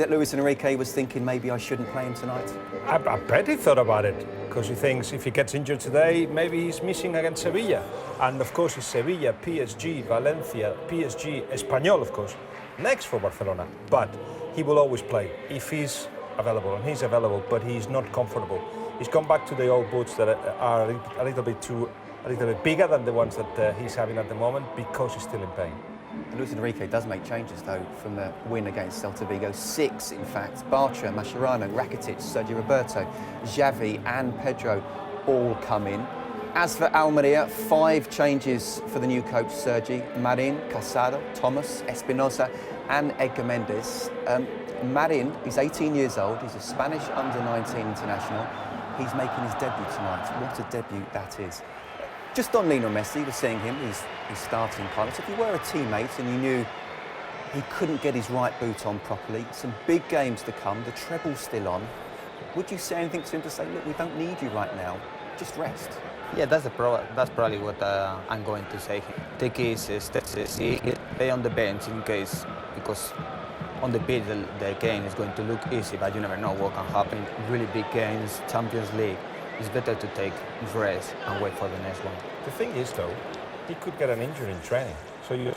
That Luis Enrique was thinking maybe I shouldn't play him tonight? I bet he thought about it, because he thinks if he gets injured today, maybe he's missing against Sevilla. And of course it's Sevilla, PSG, Valencia, PSG, Espanyol, of course, next for Barcelona. But he will always play if he's available, and he's available, but he's not comfortable. He's gone back to the old boots that are a little bit bigger than the ones that he's having at the moment, because he's still in pain. Luis Enrique does make changes, though, from the win against Celta Vigo. 6, in fact. Bartra, Mascherano, Rakitic, Sergio Roberto, Xavi and Pedro all come in. As for Almeria, 5 changes for the new coach, Sergi. Marin, Casado, Thomas, Espinosa and Edgar Mendes. Marin is 18 years old. He's a Spanish under-19 international. He's making his debut tonight. What a debut that is. Just on Lionel Messi, we're seeing him, he's starting Carlos. If you were a teammate and you knew he couldn't get his right boot on properly, some big games to come, the treble's still on, would you say anything to him to say, look, we don't need you right now, just rest? Yeah, that's probably what I'm going to say. The key is stay on the bench in case, because on the pitch the game is going to look easy, but you never know what can happen. Really big games, Champions League. It's better to take rest and wait for the next one. The thing is, though, he could get an injury in training. So you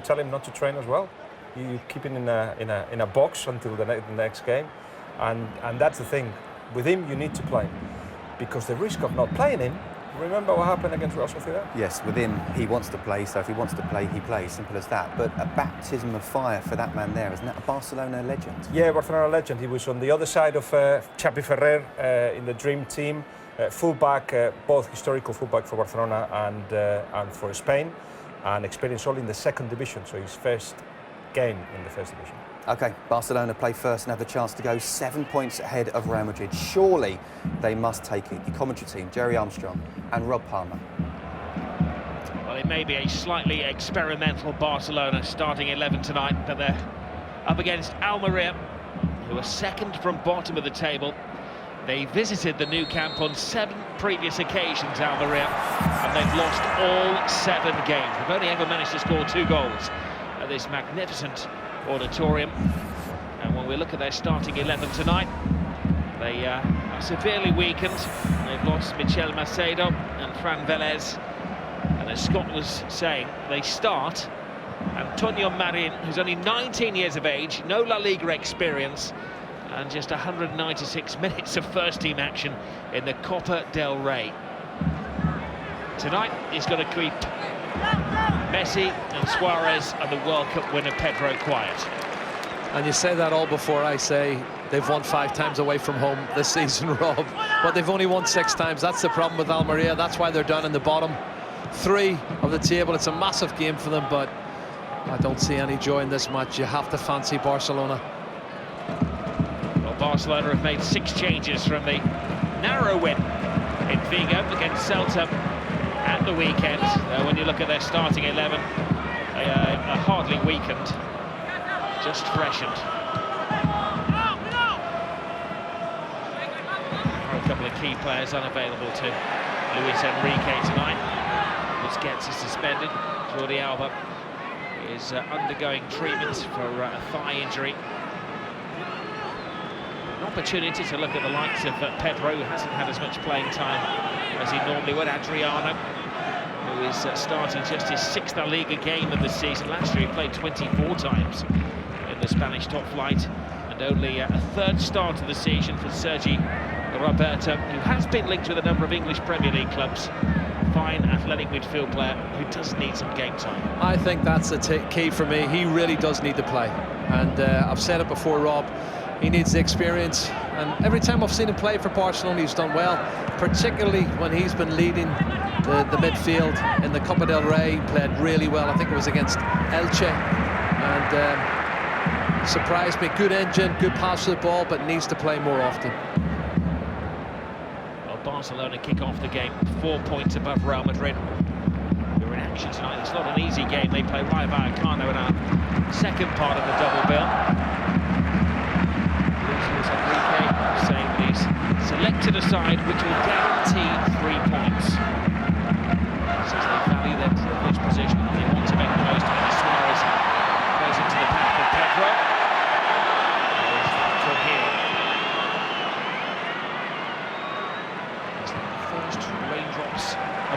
tell him not to train as well. You keep him in a box until the next game, and that's the thing. With him, you need to play, because the risk of not playing him. Remember what happened against Real Sociedad? Yes, with him, he wants to play, so if he wants to play, he plays, simple as that. But a baptism of fire for that man there, isn't that a Barcelona legend? Yeah, Barcelona legend. He was on the other side of Xavi Ferrer in the dream team, fullback, both historical fullback for Barcelona and for Spain, and experience all in the second division, so his first game in the first division. OK, Barcelona play first and have the chance to go 7 points ahead of Real Madrid. Surely they must take it. The commentary team, Jerry Armstrong and Rob Palmer. Well, it may be a slightly experimental Barcelona starting 11 tonight, but they're up against Almeria, who are second from bottom of the table. They visited the Nou Camp on 7 previous occasions, Almeria, and they've lost all 7 games. They've only ever managed to score 2 goals at this magnificent auditorium. And when we look at their starting 11 tonight, they are severely weakened. They've lost Michel Macedo and Fran Velez, and as Scott was saying, they start Antonio Marin, who's only 19 years of age, no La Liga experience, and just 196 minutes of first-team action in the Copa del Rey. Tonight he's got to keep Messi and Suarez and the World Cup winner Pedro quiet. And you say that all before I say they've won 5 times away from home this season, Rob. But they've only won 6 times. That's the problem with Almeria. That's why they're down in the bottom 3 of the table. It's a massive game for them, but I don't see any joy in this match. You have to fancy Barcelona. Well, Barcelona have made 6 changes from the narrow win in Vigo against Celta at the weekend. When you look at their starting 11, they are hardly weakened, just freshened. A couple of key players unavailable to Luis Enrique tonight. Busquets is suspended. Jordi Alba is undergoing treatment for a thigh injury. An opportunity to look at the likes of Pedro, who hasn't had as much playing time as he normally would. Adriano, who is starting just his 6th La Liga game of the season. Last year he played 24 times in the Spanish top flight, and only a 3rd start of the season for Sergi Roberto, who has been linked with a number of English Premier League clubs. Fine athletic midfield player who does need some game time. I think that's the key for me. He really does need to play, and I've said it before, Rob, he needs the experience, and every time I've seen him play for Barcelona he's done well, particularly when he's been leading the midfield in the Copa del Rey. He played really well. I think it was against Elche, and surprised me. Good engine, good pass to the ball, but needs to play more often. Well, Barcelona kick off the game 4 points above Real Madrid, who are in action tonight. It's not an easy game. They play Rayo Vallecano in our second part of the double bill. Luis Enrique saying that he's selected a side which will guarantee 3 points.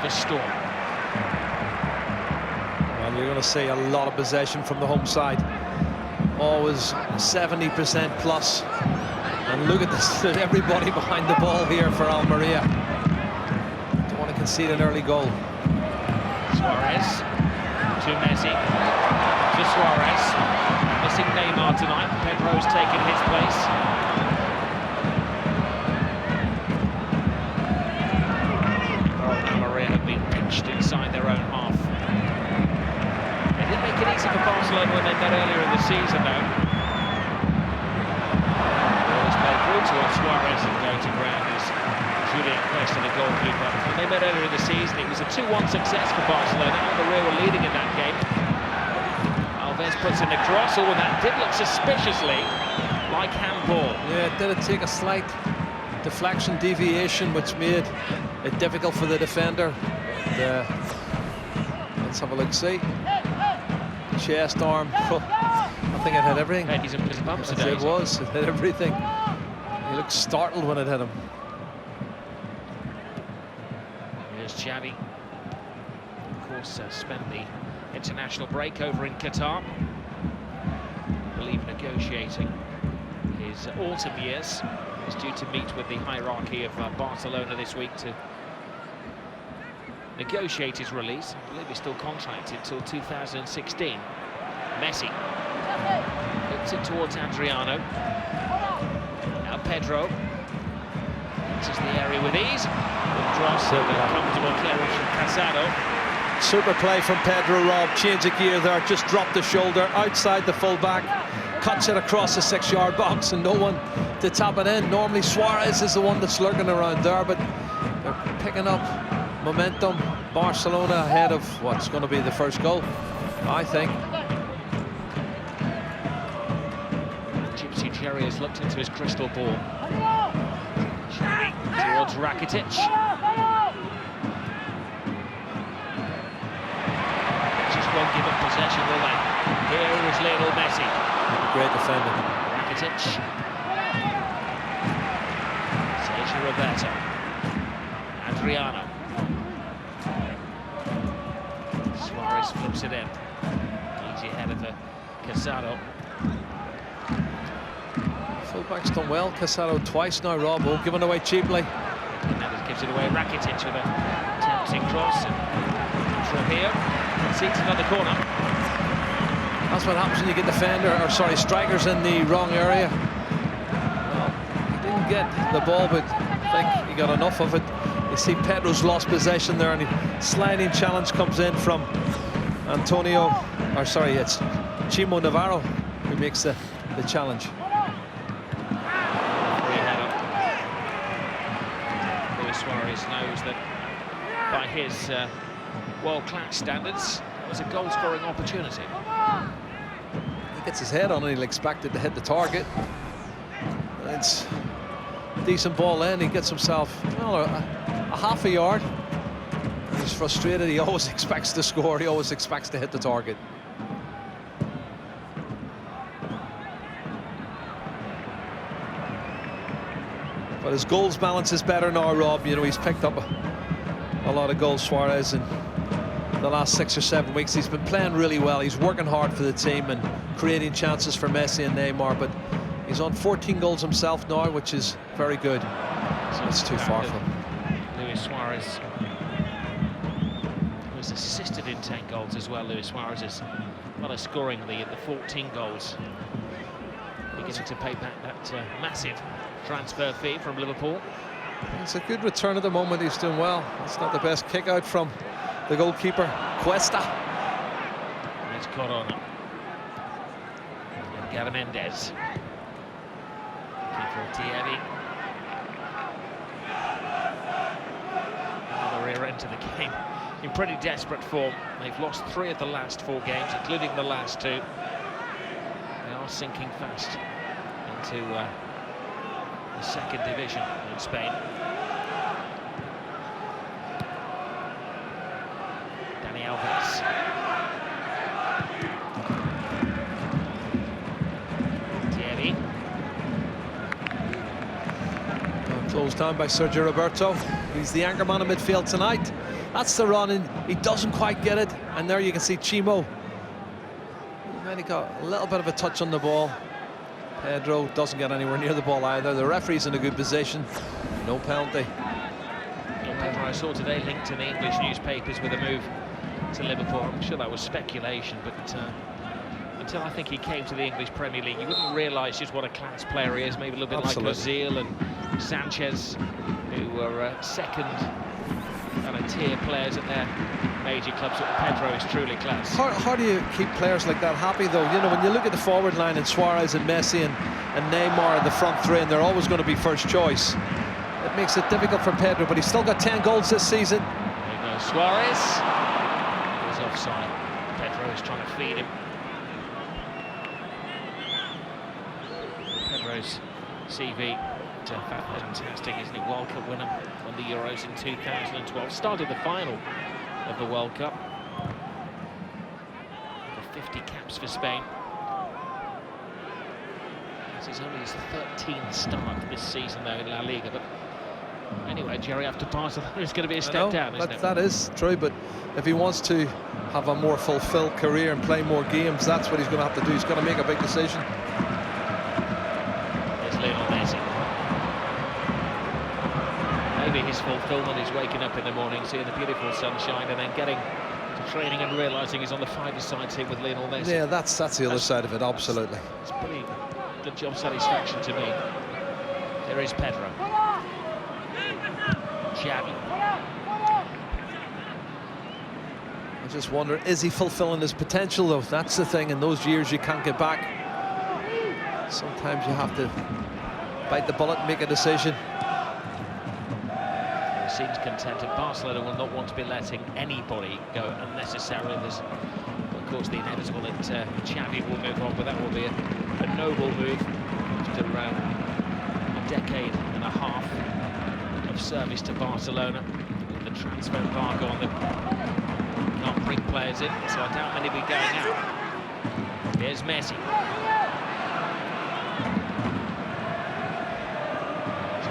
of a storm. Well, you're going to see a lot of possession from the home side. Always 70% plus. And look at this, everybody behind the ball here for Almeria. Don't want to concede an early goal. Suarez to Messi to Suarez. Missing Neymar tonight. Pedro's taken his place. Almeria have been pinched inside their own half. They didn't make it easy for Barcelona when they met earlier in the season, though. Always played through towards Suarez and going to ground as Julian Cuesta, the goalkeeper. When they met earlier in the season, it was a 2-1 success for Barcelona. Almeria were leading in that game. Alves puts in the cross. Oh, and that did look suspiciously like handball. Yeah, did it take a slight deflection, deviation, which made it difficult for the defender. Let's have a look, see. Chest, arm, I think it hit everything. He's in his bumps today. It was, it hit everything. He looked startled when it hit him. Here's Xavi. Of course, spent the international break over in Qatar. I believe negotiating his autumn years. He's due to meet with the hierarchy of Barcelona this week to negotiate his release. I believe he's still contracted till 2016. Messi puts it towards Adriano. Now Pedro enters the area with ease. Good cross and a comfortable clearance from Casado. Super play from Pedro, Rob. Change of gear there, just dropped the shoulder outside the fullback, cuts it across the 6-yard box and no one to tap it in. Normally Suarez is the one that's lurking around there, but they're picking up momentum. Barcelona ahead of what's going to be the first goal, I think. Gypsy Jerry has looked into his crystal ball. Towards Rakitic. Just won't give up possession, will they? Here is Lionel Messi. Great defender. Rakitic. Sergio Roberto. Adriano. Suarez flips it in. Easy header for Casado. Fullback's done well. Casado twice now, Rob. Oh, given away cheaply. Hernandez gives it away. Rakitic with a tempting cross. And Trujillo concedes another corner. That's what happens when you get strikers in the wrong area. Well, he didn't get the ball, but I think he got enough of it. You see Pedro's lost possession there, and a sliding challenge comes in from it's Chimo Navarro who makes the challenge. Luis Suarez knows that by his world-class standards, it was a goal-scoring opportunity. He gets his head on it, he'll expect it to hit the target. It's a decent ball in, he gets himself a half a yard. He's frustrated, he always expects to score, he always expects to hit the target. But his goals balance is better now, Rob. You know, he's picked up a lot of goals, Suarez, in the last 6 or 7 weeks. He's been playing really well. He's working hard for the team and creating chances for Messi and Neymar, but he's on 14 goals himself now, which is very good. So it's too far from Luis Suarez was assisted in 10 goals as well. Luis Suarez is well as scoring the 14 goals. Beginning to pay back that massive transfer fee from Liverpool. It's a good return at the moment. He's doing well. It's not the best kick out from the goalkeeper, Cuesta. And it's Corona. And Garamendes. Looking for Thierry. Almeria into the game in pretty desperate form. They've lost 3 of the last 4 games, including the last 2. They are sinking fast into the 2nd division in Spain. Dani Alves. Thierry. Closed down by Sergio Roberto. He's the anchor man in midfield tonight. That's the run, and he doesn't quite get it. And there you can see Chimo. Then he got a little bit of a touch on the ball. Pedro doesn't get anywhere near the ball either. The referee's in a good position. No penalty. Pedro, I saw today linked in the English newspapers with a move to Liverpool. I'm sure that was speculation, but until I think he came to the English Premier League, you wouldn't realise just what a class player he is. Maybe a little bit like Ozil and Sanchez, who were second kind of tier players at their major clubs. Pedro is truly class. How do you keep players like that happy, though? You know, when you look at the forward line and Suarez and Messi and Neymar in the front three, and they're always going to be first choice, it makes it difficult for Pedro, but he's still got 10 goals this season. There you go, Suarez. He was offside. Pedro is trying to feed him. Pedro's CV, fantastic, isn't he? World Cup winner, won the Euros in 2012, started the final of the World Cup. Over 50 caps for Spain. This is only his 13th start this season, though, in La Liga. But anyway, Jerry, after Barcelona, it's going to be a step down, isn't it? That is true, but if he wants to have a more fulfilled career and play more games, that's what he's going to have to do. He's got to make a big decision. Maybe his fulfillment is waking up in the morning, seeing the beautiful sunshine, and then getting to training and realising he's on the five-a-side team with Lionel Messi. Yeah, that's the other side of it, absolutely. It's pretty good job satisfaction to me. There is Pedro. Xavi. I just wonder, is he fulfilling his potential, though? That's the thing, in those years you can't get back. Sometimes you have to bite the bullet and make a decision. Seems content, and Barcelona will not want to be letting anybody go unnecessarily. There's, of course, the inevitable that Xavi will move on, but that will be a noble move after around a decade and a half of service to Barcelona. With the transfer embargo on them, can't bring players in, so I doubt many will be going out. Here's Messi.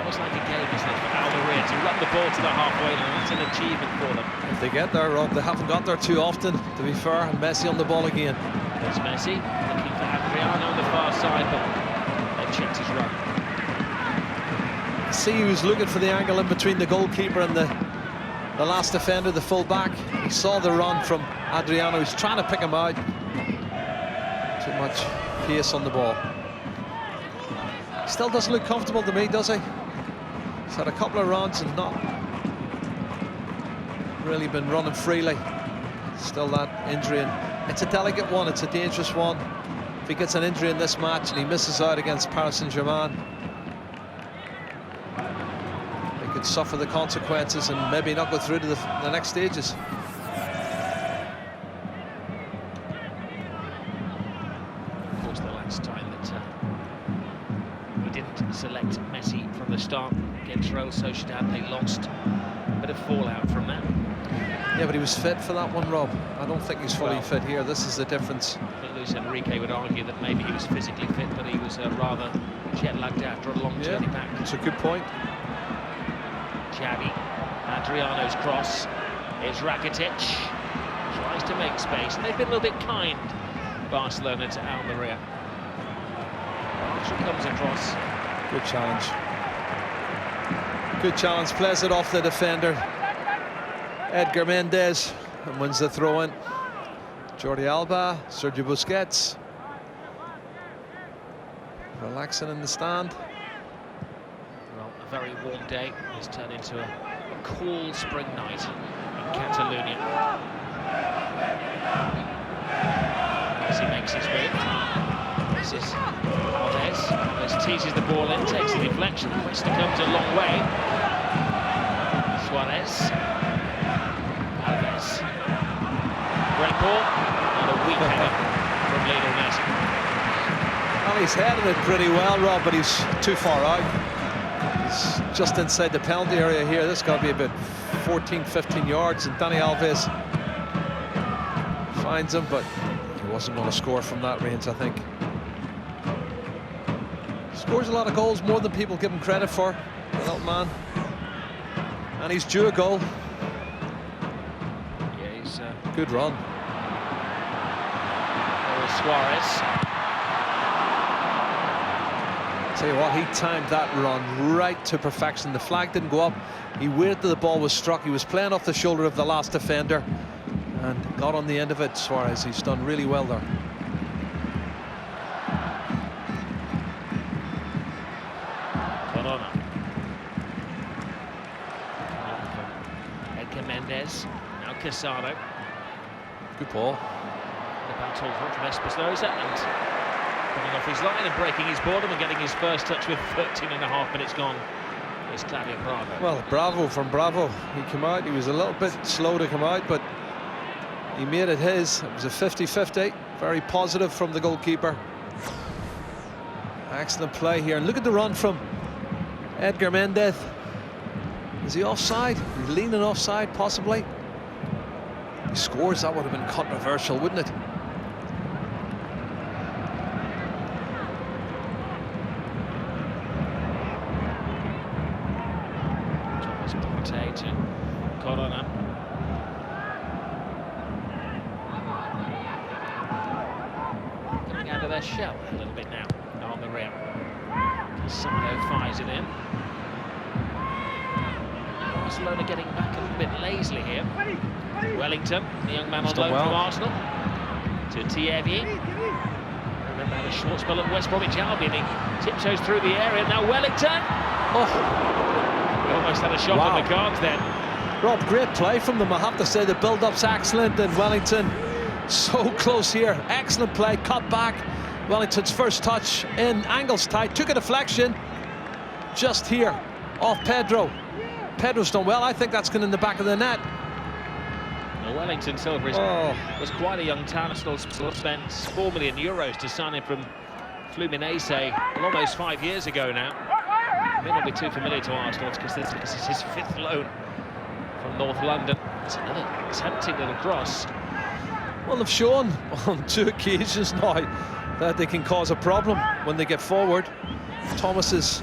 It's like a game, isn't it, for Almeria to run the ball to the halfway line. That's an achievement for them. If they get there, Rob, they haven't got there too often, to be fair. And Messi on the ball again. There's Messi looking for Adriano on the far side, but they checked his run. See, he was looking for the angle in between the goalkeeper and the last defender, the full-back. He saw the run from Adriano. He's trying to pick him out. Too much pace on the ball. Still doesn't look comfortable to me, does he? He's had a couple of runs and not really been running freely. Still that injury, and it's a delicate one, it's a dangerous one. If he gets an injury in this match and he misses out against Paris Saint-Germain, he could suffer the consequences and maybe not go through to the next stages. Of course, the last time that he didn't select Messi from the start against Real Sociedad, they lost. A bit of fallout from that. Yeah, but he was fit for that one, Rob. I don't think he's fully fit here. This is the difference. I think Luis Enrique would argue that maybe he was physically fit, but he was rather jet-lagged after a long journey back. That's a good point. Xavi, Adriano's cross. Here's Rakitic. Tries to make space, and they've been a little bit kind, Barcelona, to Almeria. Bartra comes across. Good challenge. Good challenge, plays it off the defender. Edgar Mendes, and wins the throw-in. Jordi Alba, Sergio Busquets. Relaxing in the stand. Well, a very warm day has turned into a cool spring night in Catalonia. As he makes his move. This is Alves. Alves teases the ball in, takes the deflection. Cuesta comes a long way. Suarez. Alves. Great ball. And a weak header from Lionel Messi. Well, he's headed it pretty well, Rob, but he's too far out. He's just inside the penalty area here. This has got to be about 14, 15 yards, and Dani Alves finds him, but he wasn't going to score from that range, I think. Scores a lot of goals, more than people give him credit for, that man. And he's due a goal. was Good run. Suarez. Tell you what, he timed that run right to perfection. The flag didn't go up. He waited till the ball was struck. He was playing off the shoulder of the last defender and got on the end of it. Suarez, he's done really well there. Corona. Edgar Mendes. Now Casado. Good ball. The battle from Espinosa and coming off his line and breaking his boredom and getting his first touch with 13.5 minutes gone. It's Claudio Bravo. Well, Bravo from Bravo. He came out. He was a little bit slow to come out, but he made it his. It was a 50-50. Very positive from the goalkeeper. Excellent play here. And look at the run from Edgar Mendez. Is he offside? He's leaning offside, possibly. He scores. That would have been controversial, wouldn't it? To Corona. Coming out of their shell a little bit now. Almeria. Casado fires it in. Barcelona getting back a little bit lazily here. Wellington, the young man on loan from Arsenal. To Thierry. Remember had a short spell at West Bromwich Albion. He tiptoes through the area. Now Wellington. Oh! We almost had a shot on the cards then. Rob, great play from them. I have to say the build-up's excellent, and Wellington so close here. Excellent play, cut back. Wellington's first touch in, angles tight, took a deflection just here off Pedro. Pedro's done well. I think that's going in the back of the net. Well, Wellington Silver was quite a young talent. Arsenal spent €4 million to sign him from Fluminense almost 5 years ago now. It may not be too familiar to Arsenal because this is his 5th loan from North London. It's another tempting little cross. Well, they've shown on 2 occasions now that they can cause a problem when they get forward. Thomas's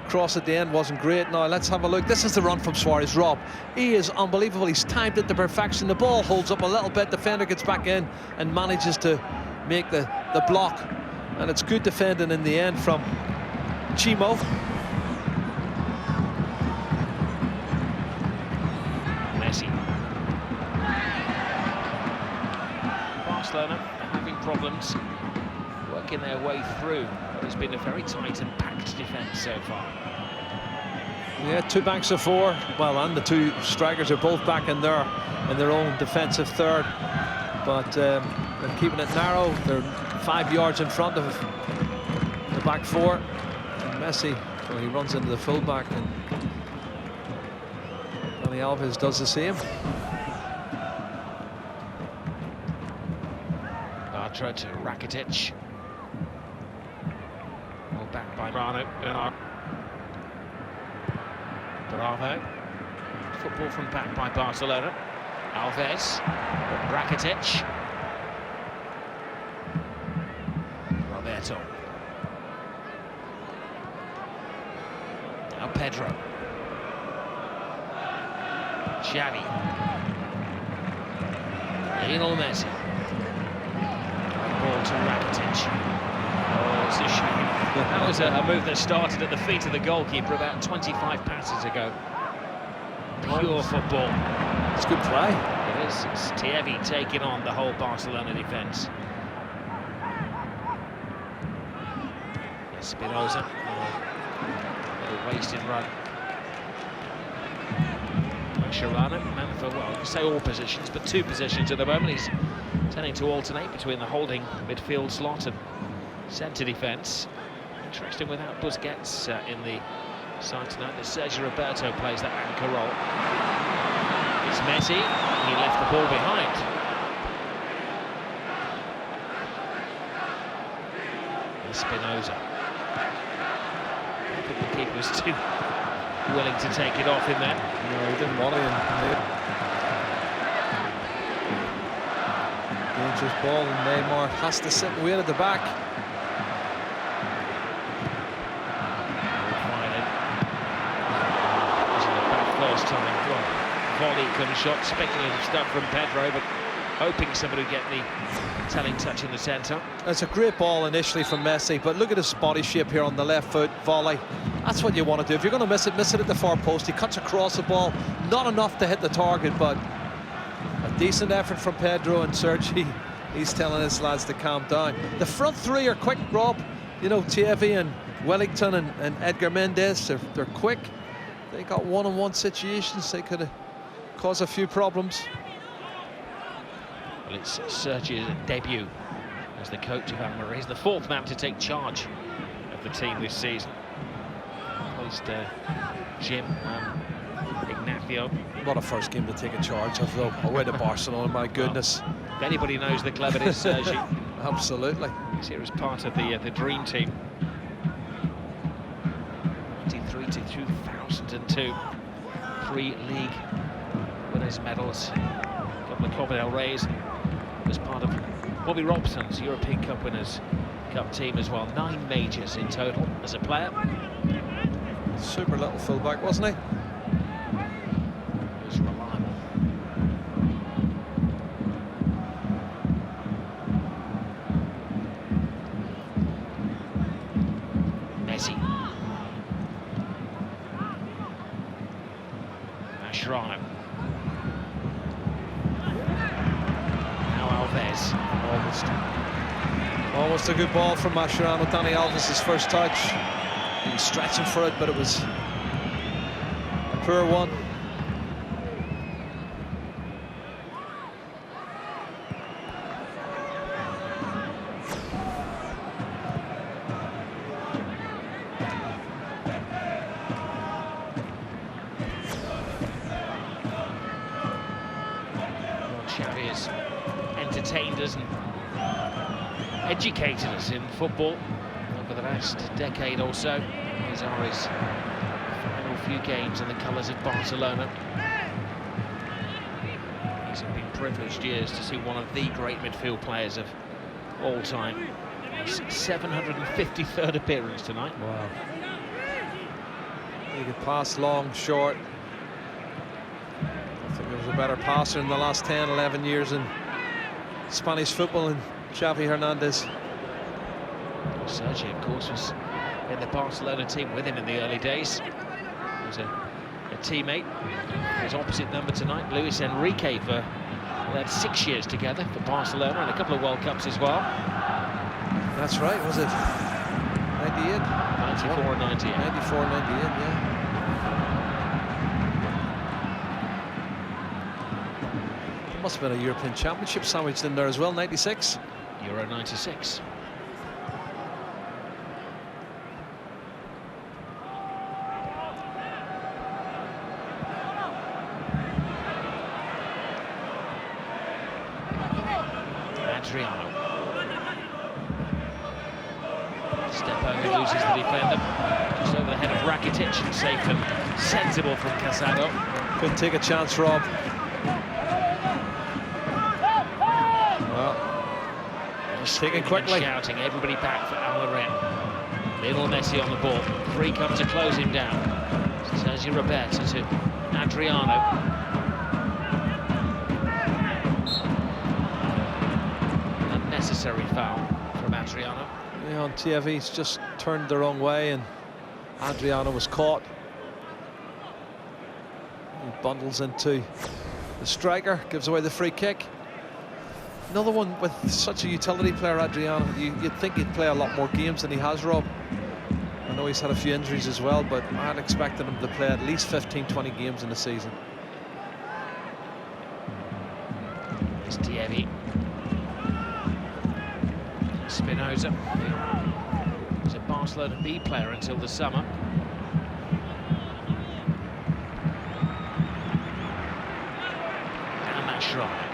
cross at the end wasn't great. Now let's have a look. This is the run from Suarez. Rob, he is unbelievable. He's timed it to perfection. The ball holds up a little bit. Defender gets back in and manages to make the block. And it's good defending in the end from Chimo. Barcelona are having problems working their way through what has been a very tight and packed defence so far. Yeah, 2 banks of 4. Well, and the 2 strikers are both back in their own defensive third. But they're keeping it narrow. They're 5 yards in front of the back 4. And Messi, well, he runs into the fullback, and Dani Alves does the same. Bartra to Rakitic. Well, back by Bravo. Bravo. Football from back by Barcelona. Alves. Rakitic. Roberto. Now Pedro. Xavi. Lionel Messi. Ball to Rakitic. Oh, it's a shame. That was a move that started at the feet of the goalkeeper about 25 passes ago. Pure football. It's good play. It is. It's Thierry taking on the whole Barcelona defence. Espinosa. A wasted run. Mascherano, man for, well, you say all positions, but 2 positions at the moment. He's tending to alternate between the holding midfield slot and centre defence. Interesting without Busquets in the side tonight, that Sergio Roberto plays that anchor role. It's Messi. He left the ball behind. Espinosa. I think the keeper was too willing to take it off in there. No, he didn't want it. Dangerous ball, and Neymar has to sit and wait at the back. Wasn't the back first time. volley-come shot, speculative stuff from Pedro, but hoping somebody would get the telling touch in the centre. It's a great ball initially from Messi, but look at his body shape here on the left foot, volley. That's what you want to do. If you're going to miss it at the far post. He cuts across the ball, not enough to hit the target, but a decent effort from Pedro, and Sergi, he's telling his lads to calm down. The front three are quick, Rob. You know, Thierry and Wellington and Edgar Mendes, they're quick. They got one-on-one situations. They could have caused a few problems. Well, it's Sergi's debut as the coach of Almeria. He's the fourth man to take charge of the team this season. Post Jim and Ignacio. What a first game to take a charge of, though. Away to Barcelona, my goodness. Well, if anybody knows the club, it is Sergi. Absolutely. He's here as part of the dream team. 93 to 2002. 3 league winners' medals. Got the Copa del Rey's. Was part of Bobby Robson's European Cup Winners' Cup team as well. 9 majors in total as a player. Super little fullback, wasn't he? He was reliable. Messi. Mascherano. Almost a good ball from Mascherano. Dani Alves' first touch. He was stretching for it, but it was a poor one. Xavi has entertained us and educated us in football over the last decade or so. These are his final few games in the colours of Barcelona. These have been privileged years to see one of the great midfield players of all time. His 753rd appearance tonight. Wow. He could pass long, short. I think there was a better passer in the last 10, 11 years in Spanish football than Xavi Hernandez. Sergi, of course, was in the Barcelona team with him in the early days. He was a teammate. His opposite number tonight, Luis Enrique, they had 6 years together for Barcelona and a couple of World Cups as well. That's right, was it 98? 94 and 98. 94 and 98, yeah. There must have been a European Championship sandwiched in there as well, 96. Euro 96. Adriano. Step over, loses the defender. Just over the head of Rakitic, and safe and sensible from Casado. Couldn't take a chance, Rob. Well, taken quickly. Shouting, everybody back for Almeria. Little Messi on the ball. 3 come to close him down. Sergi Roberto to Adriano. Unnecessary foul from Adriano. Yeah, on TV's just turned the wrong way, and Adriano was caught. He bundles into the striker, gives away the free kick. Another one with such a utility player, Adriano. You'd think he'd play a lot more games than he has, Rob. I know he's had a few injuries as well, but I'd expected him to play at least 15, 20 games in the season. It's Thierry. Spinoza, who was a Barcelona B player until the summer. And Mascherano.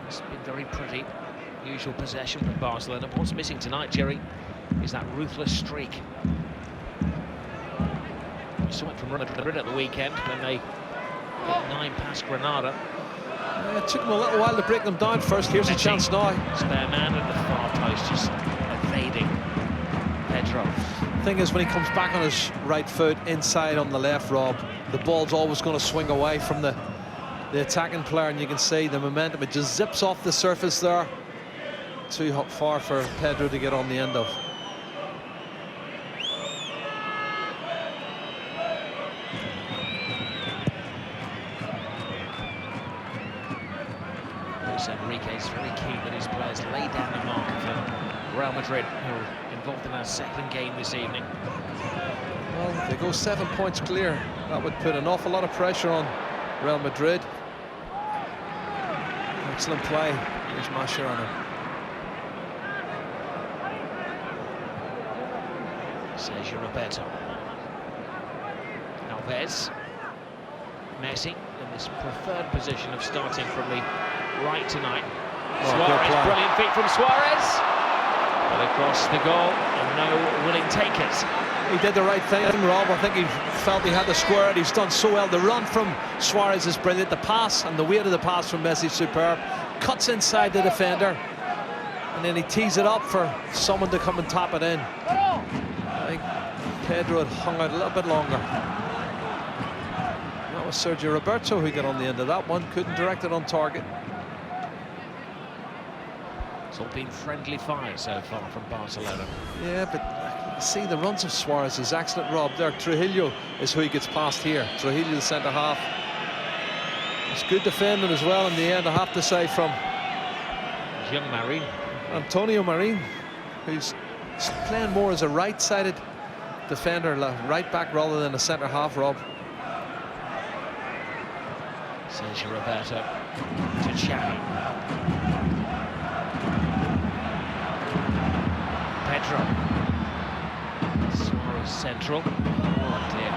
It's been very pretty. Usual possession from Barcelona. But what's missing tonight, Jerry, is that ruthless streak. We saw it from Real Madrid at the weekend when they got 9 past Granada. Yeah, it took them a little while to break them down first. Here's a chance now. Spare man at the far post, just evading Pedro. Pedro. Thing is, when he comes back on his right foot inside on the left, Rob, the ball's always going to swing away from the attacking player, and you can see the momentum. It just zips off the surface there. Too far for Pedro to get on the end of. Luis Enrique is very keen that his players lay down the marker for Real Madrid, who are involved in our second game this evening. Well, if they go 7 points clear, that would put an awful lot of pressure on Real Madrid. Excellent play. Here's Mascherano. Sergio Roberto. Alves. Messi in this preferred position of starting from the right tonight. Suarez, brilliant feet from Suarez. But across the goal, and no willing takers. He did the right thing, Rob. I think he felt he had to square it. He's done so well. The run from Suarez is brilliant. The pass and the weight of the pass from Messi is superb. Cuts inside the defender, and then he tees it up for someone to come and tap it in. I think Pedro had hung out a little bit longer. That was Sergio Roberto who got on the end of that one. Couldn't direct it on target. It's all been friendly fire so far from Barcelona. Yeah, but you can see the runs of Suarez is excellent, Rob. There, Trujillo is who he gets past here. Trujillo, the centre half. It's good defending as well in the end, I have to say, from Young Marin. Antonio Marin, who's playing more as a right-sided defender, right back rather than a centre half, Rob. Sergio Roberto to Xavi. Pedro. Suarez central. Oh dear.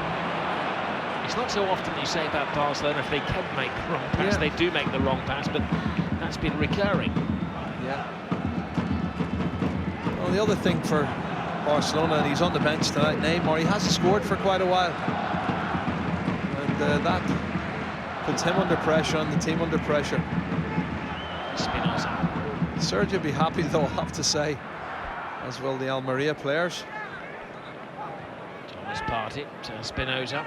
It's not so often you say about Barcelona, if they can make the wrong pass, they do make the wrong pass, but that's been recurring. Yeah. Well, the other thing for Barcelona, and he's on the bench tonight, Neymar, he hasn't scored for quite a while. And that puts him under pressure and the team under pressure. Espinosa. Sergio will be happy, though, I have to say, as will the Almeria players. Thomas Partey to Espinosa.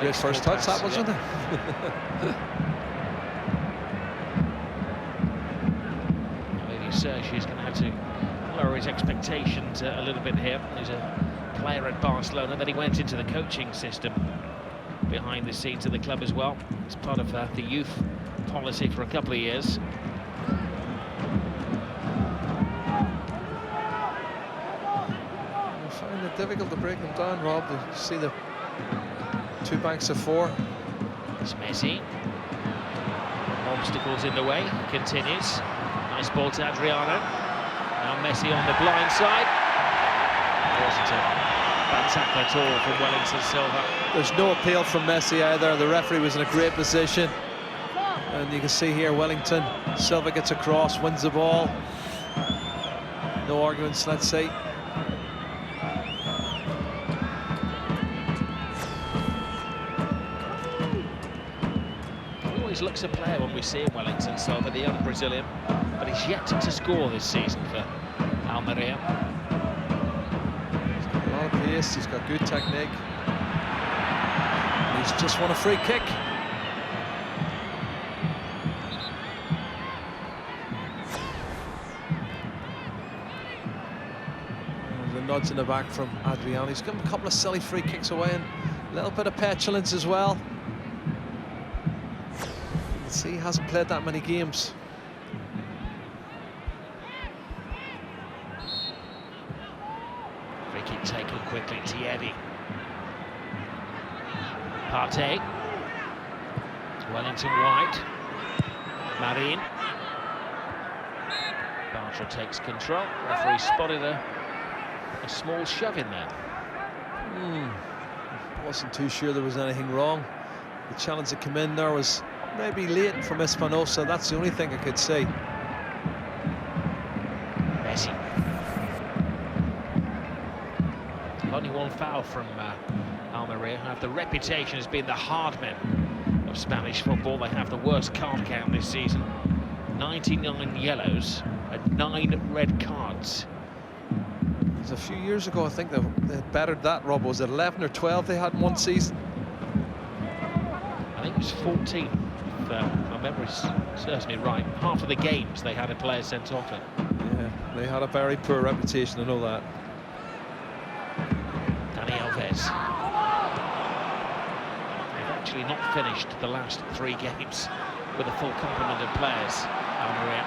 Great first touch, that wasn't it? Maybe Sergio is going to have to lower his expectations a little bit here. He's a player at Barcelona, then he went into the coaching system behind the scenes of the club as well. It's part of the youth policy for a couple of years. I find it difficult to break them down, Rob. You see the two banks of four. It's Messi. Obstacles in the way. Continues. Nice ball to Adriano. Now Messi on the blind side. Wasn't a bad tackle at all from Wellington Silva. There's no appeal from Messi either. The referee was in a great position. And you can see here Wellington Silva gets across, wins the ball. No arguments, let's see. Looks a player when we see him, Wellington Silva, the young Brazilian, but he's yet to score this season for Almeria. He's got a lot of pace, he's got good technique. And he's just won a free kick. There's a nudge in the back from Adriano. He's given a couple of silly free kicks away and a little bit of petulance as well. See, he hasn't played that many games. Free kick taken quickly, Thierry. Partey. Wellington wide. Marin. Bartra takes control. Referee spotted a small shove in there. Wasn't too sure there was anything wrong. The challenge that came in there was maybe late from Espinosa. That's the only thing I could see. Messi. Only one foul from Almeria, who have the reputation as being the hard men of Spanish football. They have the worst card count this season. 99 yellows and 9 red cards. It was a few years ago, I think they bettered that, Rob. Was it 11 or 12 they had in one season? I think it was 14, if my memory's certainly right. Half of the games they had a player sent off in. Yeah, they had a very poor reputation, I know that. Dani Alves. They've actually not finished the last 3 games with a full complement of players. Almeria.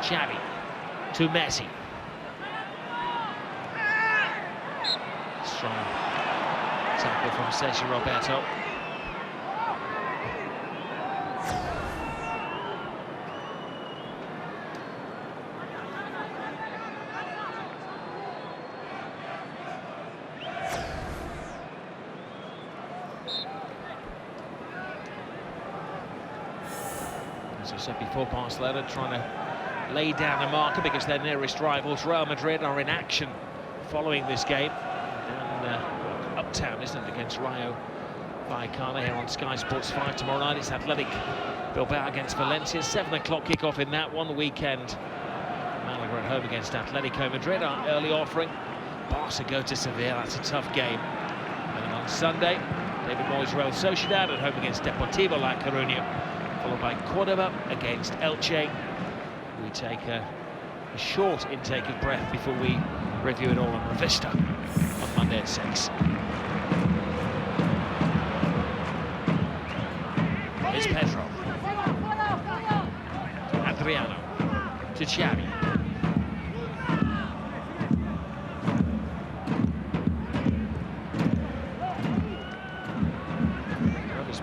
Xavi to Messi. Strong tackle from Sergio Roberto. As I said before, Barcelona trying to lay down a marker because their nearest rivals, Real Madrid, are in action following this game. And uptown, isn't it, against Rayo Vallecano here on Sky Sports 5 tomorrow night. It's Athletic Bilbao against Valencia. 7 o'clock kickoff in that one. The weekend, Malaga at home against Atletico Madrid, our early offering. Barca go to Sevilla, that's a tough game. And then on Sunday, David Moyes' Real Sociedad at home against Deportivo La Coruña, followed by Cordoba against Elche. We take a short intake of breath before we review it all on Revista on Monday at 6. Here's Pedro. Adriano to Xavi.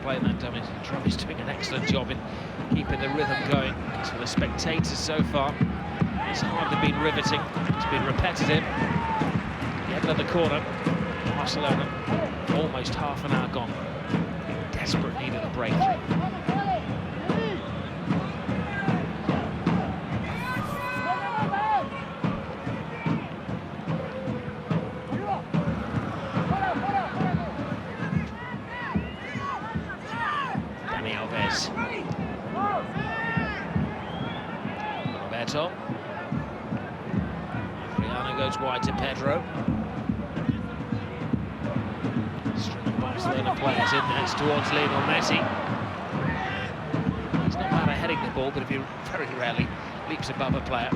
Playing that damage. Travis doing an excellent job in keeping the rhythm going. As for the spectators so far, it's hardly been riveting. It's been repetitive. Yet another corner. Barcelona, almost half an hour gone. In desperate need of a breakthrough. Roberto. Adriano goes wide to Pedro. String of Barcelona players in there. It's towards Lionel Messi. He's not bad at heading the ball, but he very rarely leaps above a player.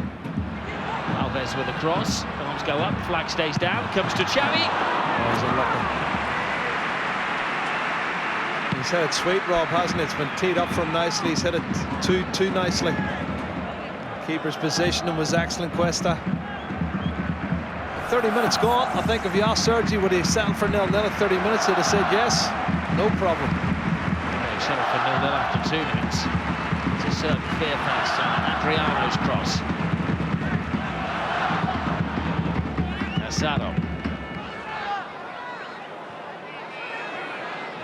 Alves with a cross. Arms go up. Flag stays down. Comes to Xavi. Oh, he's unlucky. He's hit it sweet, Rob, hasn't it? It's been teed up from nicely. He's hit it too nicely. Keeper's positioning was excellent, Cuesta. 30 minutes gone. I think if you asked Sergi would he settle for 0-0 at 30 minutes, he'd have said yes, no problem. He settled for 0-0 after 2 minutes. It's a certain fear pass on Adriano's cross. Casado.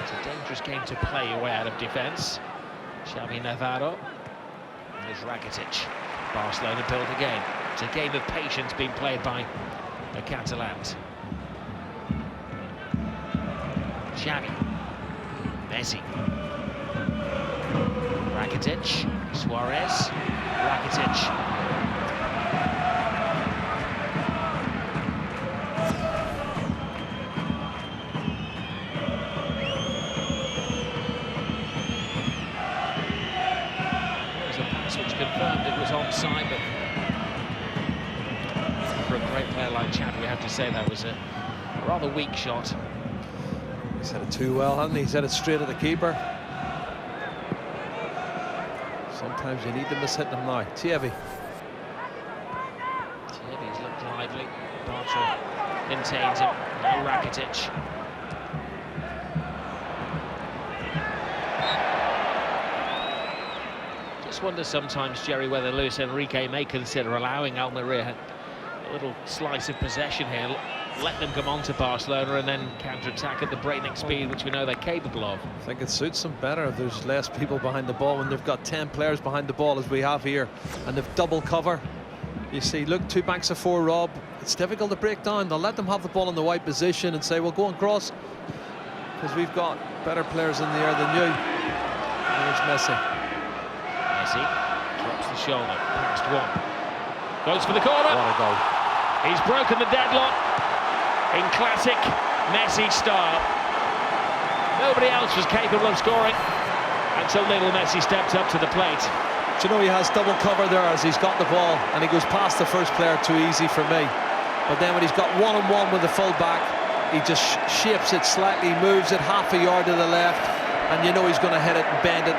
It's a dangerous game to play your way out of defence. Xavi Navarro. And there's Rakitic. Barcelona build again. It's a game of patience being played by the Catalans. Xavi. Messi. Rakitic. Suarez. Rakitic. Confirmed it was onside, but for a great player like Xavi, we have to say that was a rather weak shot. He's hit it too well, hasn't he? He's hit it straight at the keeper. Sometimes you need them to hit them now. Xavi's looked lively. Bartra contains him. No Rakitic. Just wonder sometimes, Jerry, whether Luis Enrique may consider allowing Almeria a little slice of possession here, let them come on to Barcelona and then counter-attack at the breakneck speed, which we know they're capable of. I think it suits them better if there's less people behind the ball when they've got 10 players behind the ball, as we have here, and they've double cover. You see, look, 2 banks of 4, Rob. It's difficult to break down. They'll let them have the ball in the wide position and say, well, go and cross, because we've got better players in the air than you. There's Messi. Messi drops the shoulder, past one. Goes for the corner. What a goal. He's broken the deadlock in classic Messi style. Nobody else was capable of scoring until Lionel Messi stepped up to the plate. Do you know, he has double cover there as he's got the ball, and he goes past the first player too easy for me. But then when he's got one-on-one with the full-back, he just shapes it slightly, moves it half a yard to the left, and you know he's going to hit it and bend it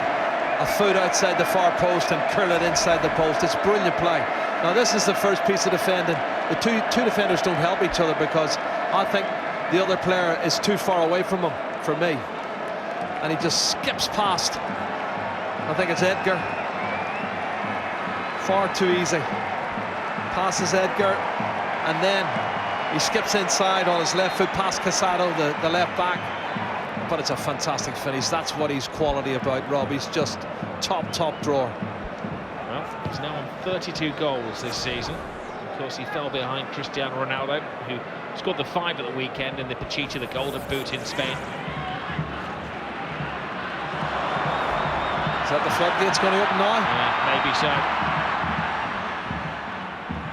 a foot outside the far post and curl it inside the post. It's brilliant play. Now this is the first piece of defending. The two defenders don't help each other because I think the other player is too far away from him, for me. And he just skips past. I think it's Edgar. Far too easy. Passes Edgar, and then he skips inside on his left foot past Casado, the left back. But it's a fantastic finish. That's what he's quality about, Rob. He's just top drawer. Well, he's now on 32 goals this season. Of course, he fell behind Cristiano Ronaldo, who scored the 5 at the weekend in the Pichichi, the Golden Boot in Spain. Is that the floodgates going to open now? Maybe so.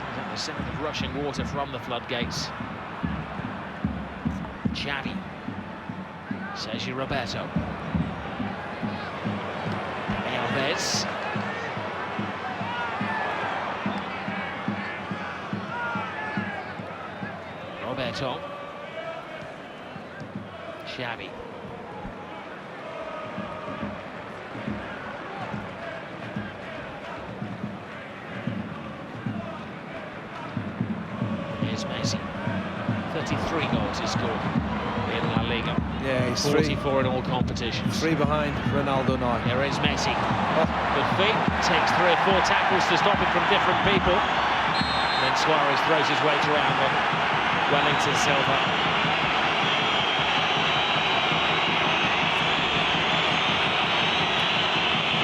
Is that the sound of rushing water from the floodgates? Xavi. Sergio Roberto. Alves. Roberto. Xavi. Here's Messi. 33 goals he scored in La Liga. Yeah, he's 44 in all competitions. 3 behind Ronaldo now. Here is Messi. Good feet. Takes 3 or 4 tackles to stop him from different people. And then Suarez throws his weight around on Wellington Silva.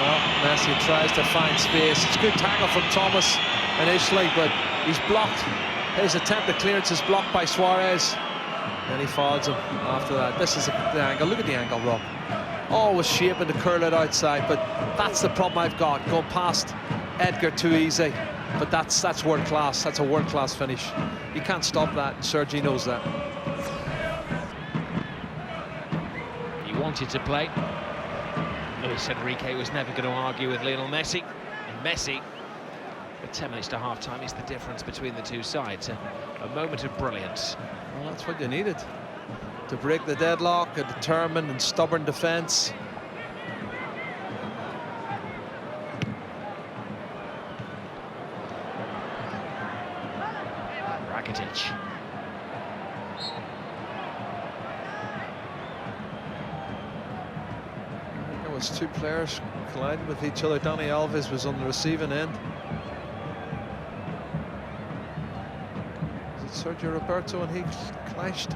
Well, Messi tries to find space. It's a good tackle from Thomas initially, but he's blocked. His attempt at clearance is blocked by Suarez. And he fouls him after that. This is the angle. Look at the angle, Rob. Always shaping to curl it outside, but that's the problem I've got. Going past Edgar too easy. But that's world class. That's a world class finish. You can't stop that. Sergi knows that. He wanted to play. Luis Enrique was never going to argue with Lionel Messi. And Messi, with 10 minutes to half-time, is the difference between the two sides. A moment of brilliance. Well, that's what you needed. To break the deadlock, a determined and stubborn defence. Rakitic. There was 2 players colliding with each other. Dani Alves was on the receiving end. Was it Sergio Roberto and he clashed?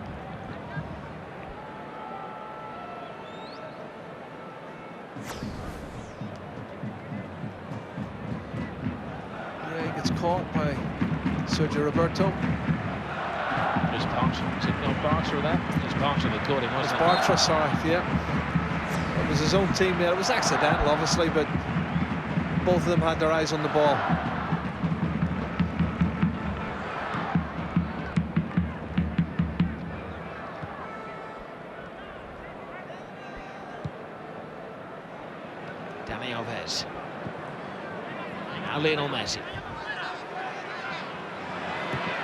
Yeah, he gets caught by Sergio Roberto. Was Bartra, was it not Bartra there? It was Bartra that caught him, wasn't it? Bartra, sorry, yeah. It was his own teammate. It was accidental, obviously, but both of them had their eyes on the ball. Dani Alves. Now Lionel Messi.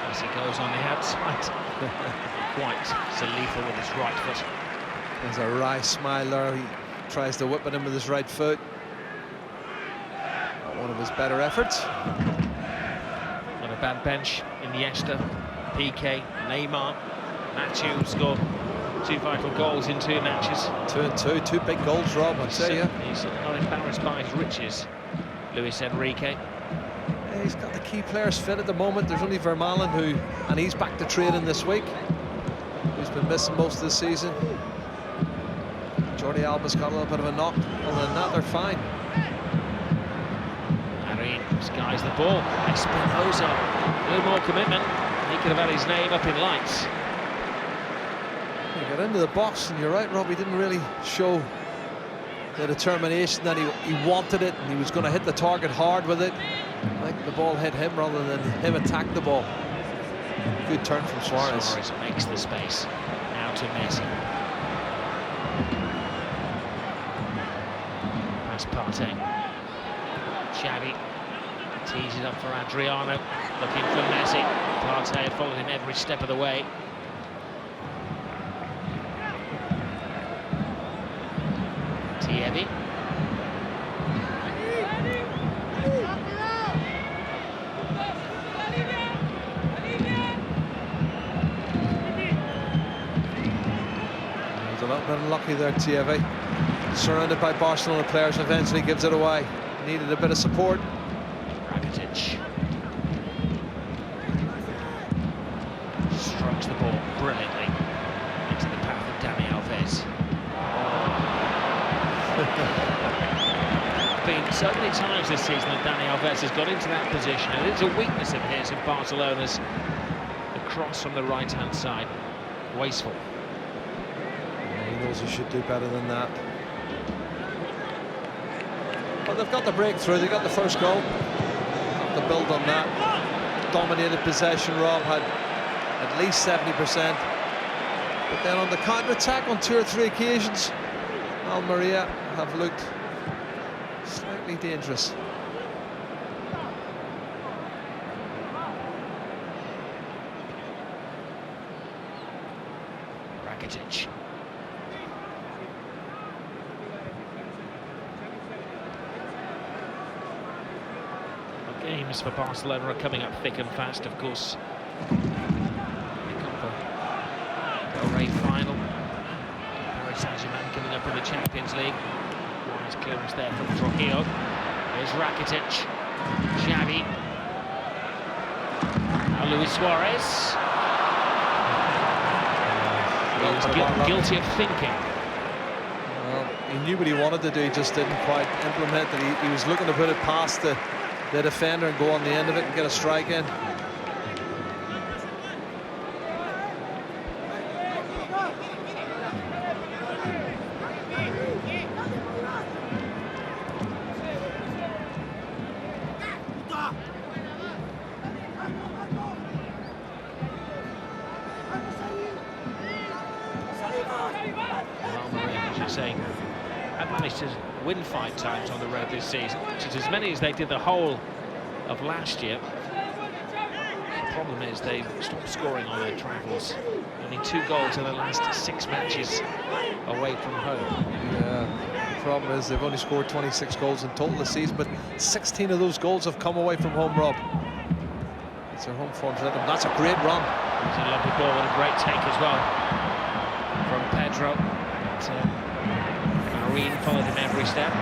Messi goes on the outside. Quite so lethal with his right foot. There's a wry smile there. He tries to whip at him with his right foot. Not one of his better efforts. Not a bad bench. Iniesta, PK, Neymar, Nacho scored 2 vital goals in 2 matches. 2 and 2, 2 big goals, Rob, I'll tell you. He's not embarrassed by his riches, Luis Enrique. Yeah, he's got the key players fit at the moment. There's only Vermaelen and he's back to training this week. He's been missing most of the season. Jordi Alba's got a little bit of a knock. Other than that, they're fine. Marin skies the ball. Espinosa, a little more commitment. He could have had his name up in lights. He got into the box, and you're right, Rob, he didn't really show the determination that he wanted it, and he was going to hit the target hard with it. I think the ball hit him rather than him attack the ball. Good turn from Suarez. Suarez makes the space. Now to Messi. Pass Partey. Xavi tees it up for Adriano. Looking for Messi. Partey had followed him every step of the way. Thierry. He's a little bit unlucky there, Thierry. Surrounded by Barcelona players, eventually gives it away. Needed a bit of support. Rakitic strokes the ball brilliantly into the path of Dani Alves. Been so many times this season that Dani Alves has got into that position, and it's a weakness of his in Barcelona's. The cross from the right-hand side, wasteful. Yeah, he knows he should do better than that. But they've got the breakthrough, they got the first goal. Have to build on that. Dominated possession, Rob had at least 70%. But then on the counter-attack on 2 or 3 occasions, Almeria have looked slightly dangerous. Rakitic. Games for Barcelona are coming up thick and fast, of course. Del Rey final. Paris Saint-Germain coming up in the Champions League. Wise clearance there from Trujillo. Here's Rakitic. Xavi. Now Luis Suarez. He was guilty of thinking. Well, he knew what he wanted to do, he just didn't quite implement it. He was looking to put it past the defender and go on the end of it and get a strike in. Almeria, as you're saying, have managed to win 5 times on the road this season, which is as many as they did the whole of last year. The problem is they stopped scoring on their travels. Only 2 goals in the last 6 matches away from home. Yeah, the problem is they've only scored 26 goals in total this season, but 16 of those goals have come away from home, Rob. It's their home form's rhythm. That's a great run. It's a lovely ball and a great take as well from Pedro. Marine followed him every step.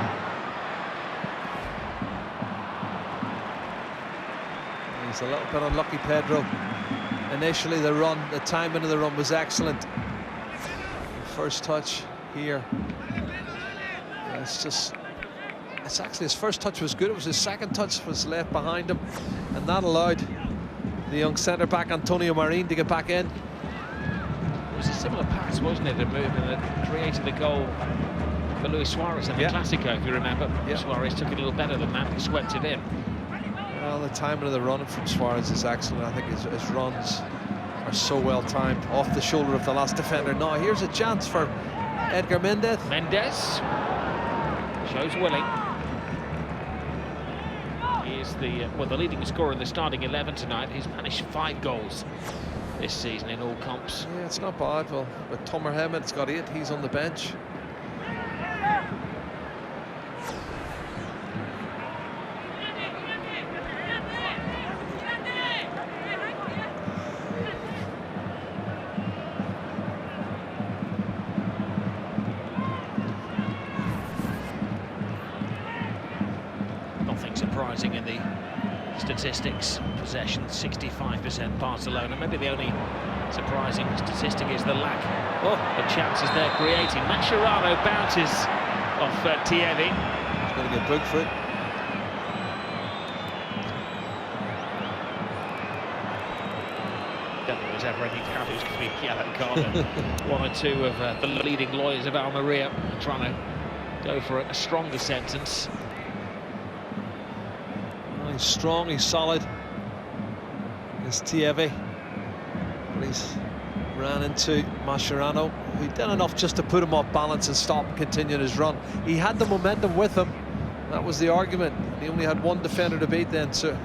He's a little bit unlucky, Pedro. Initially, the timing of the run was excellent. First touch here. It's actually his first touch was good. It was his second touch was left behind him, and that allowed the young centre-back Antonio Marin to get back in. It was a similar pass, wasn't it, the movement that created the goal for Luis Suarez in the Clasico, if you remember. Suarez took it a little better than that and swept it in. Well, the timing of the run from Suarez is excellent. I think his runs are so well timed, off the shoulder of the last defender. Now here's a chance for Edgar Mendez. Mendes shows willing. He is the leading scorer in the starting 11 tonight. He's managed 5 goals this season in all comps. Yeah, it's not bad. Well, with Tomer Hemed's got 8. He's on the bench. Nothing surprising in the statistics. Possession 65% Barcelona. Maybe the only surprising statistic is the lack of chances they're creating. Mascherano bounces off Thierry. He's going to get booked for it. Don't think there's ever any doubt it was going to be a yellow card. 1 or 2 of the leading lawyers of Almeria are trying to go for a stronger sentence. He's strong, he's solid. It's Tievi, but he's ran into Mascherano, who did enough just to put him off balance and stop and continue his run. He had the momentum with him. That was the argument. He only had one defender to beat then, so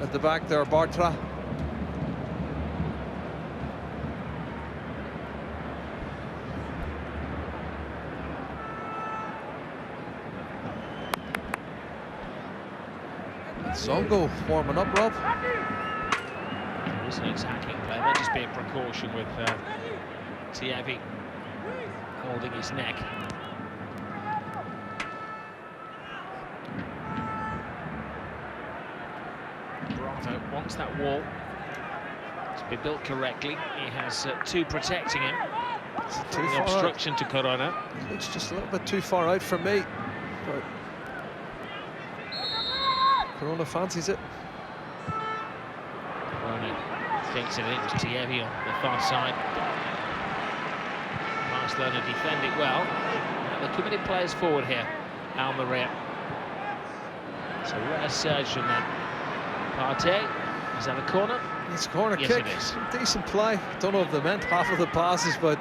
at the back there, Bartra. Zongo warming up, Rob. There is an attacking play. There'll just be a precaution with Tievi holding his neck. Bravo wants that wall to be built correctly. He has two protecting him. The obstruction to Corona. It's just a little bit too far out for me, but Corona fancies it. Corona thinks that it was Tievi on the far side. Barcelona defend it well. They're committed players forward here. Almeria. It's a rare surge from that. Partey. Is that a corner? It's a corner Yes, kick. it is. Decent play. Don't know if they meant half of the passes, but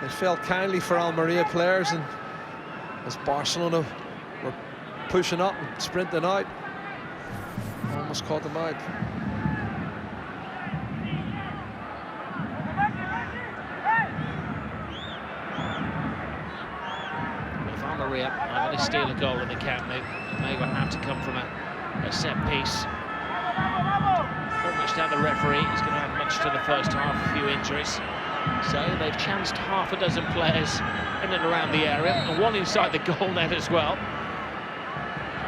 they fell kindly for Almeria players, and as Barcelona were pushing up and sprinting out, almost caught them out. If Almeria are going to steal a goal in the Camp Nou, it may well have to come from a set piece. Not much doubt the referee is going to add much to the first half, a few injuries. So they've chanced half a dozen players in and around the area, and one inside the goal net as well.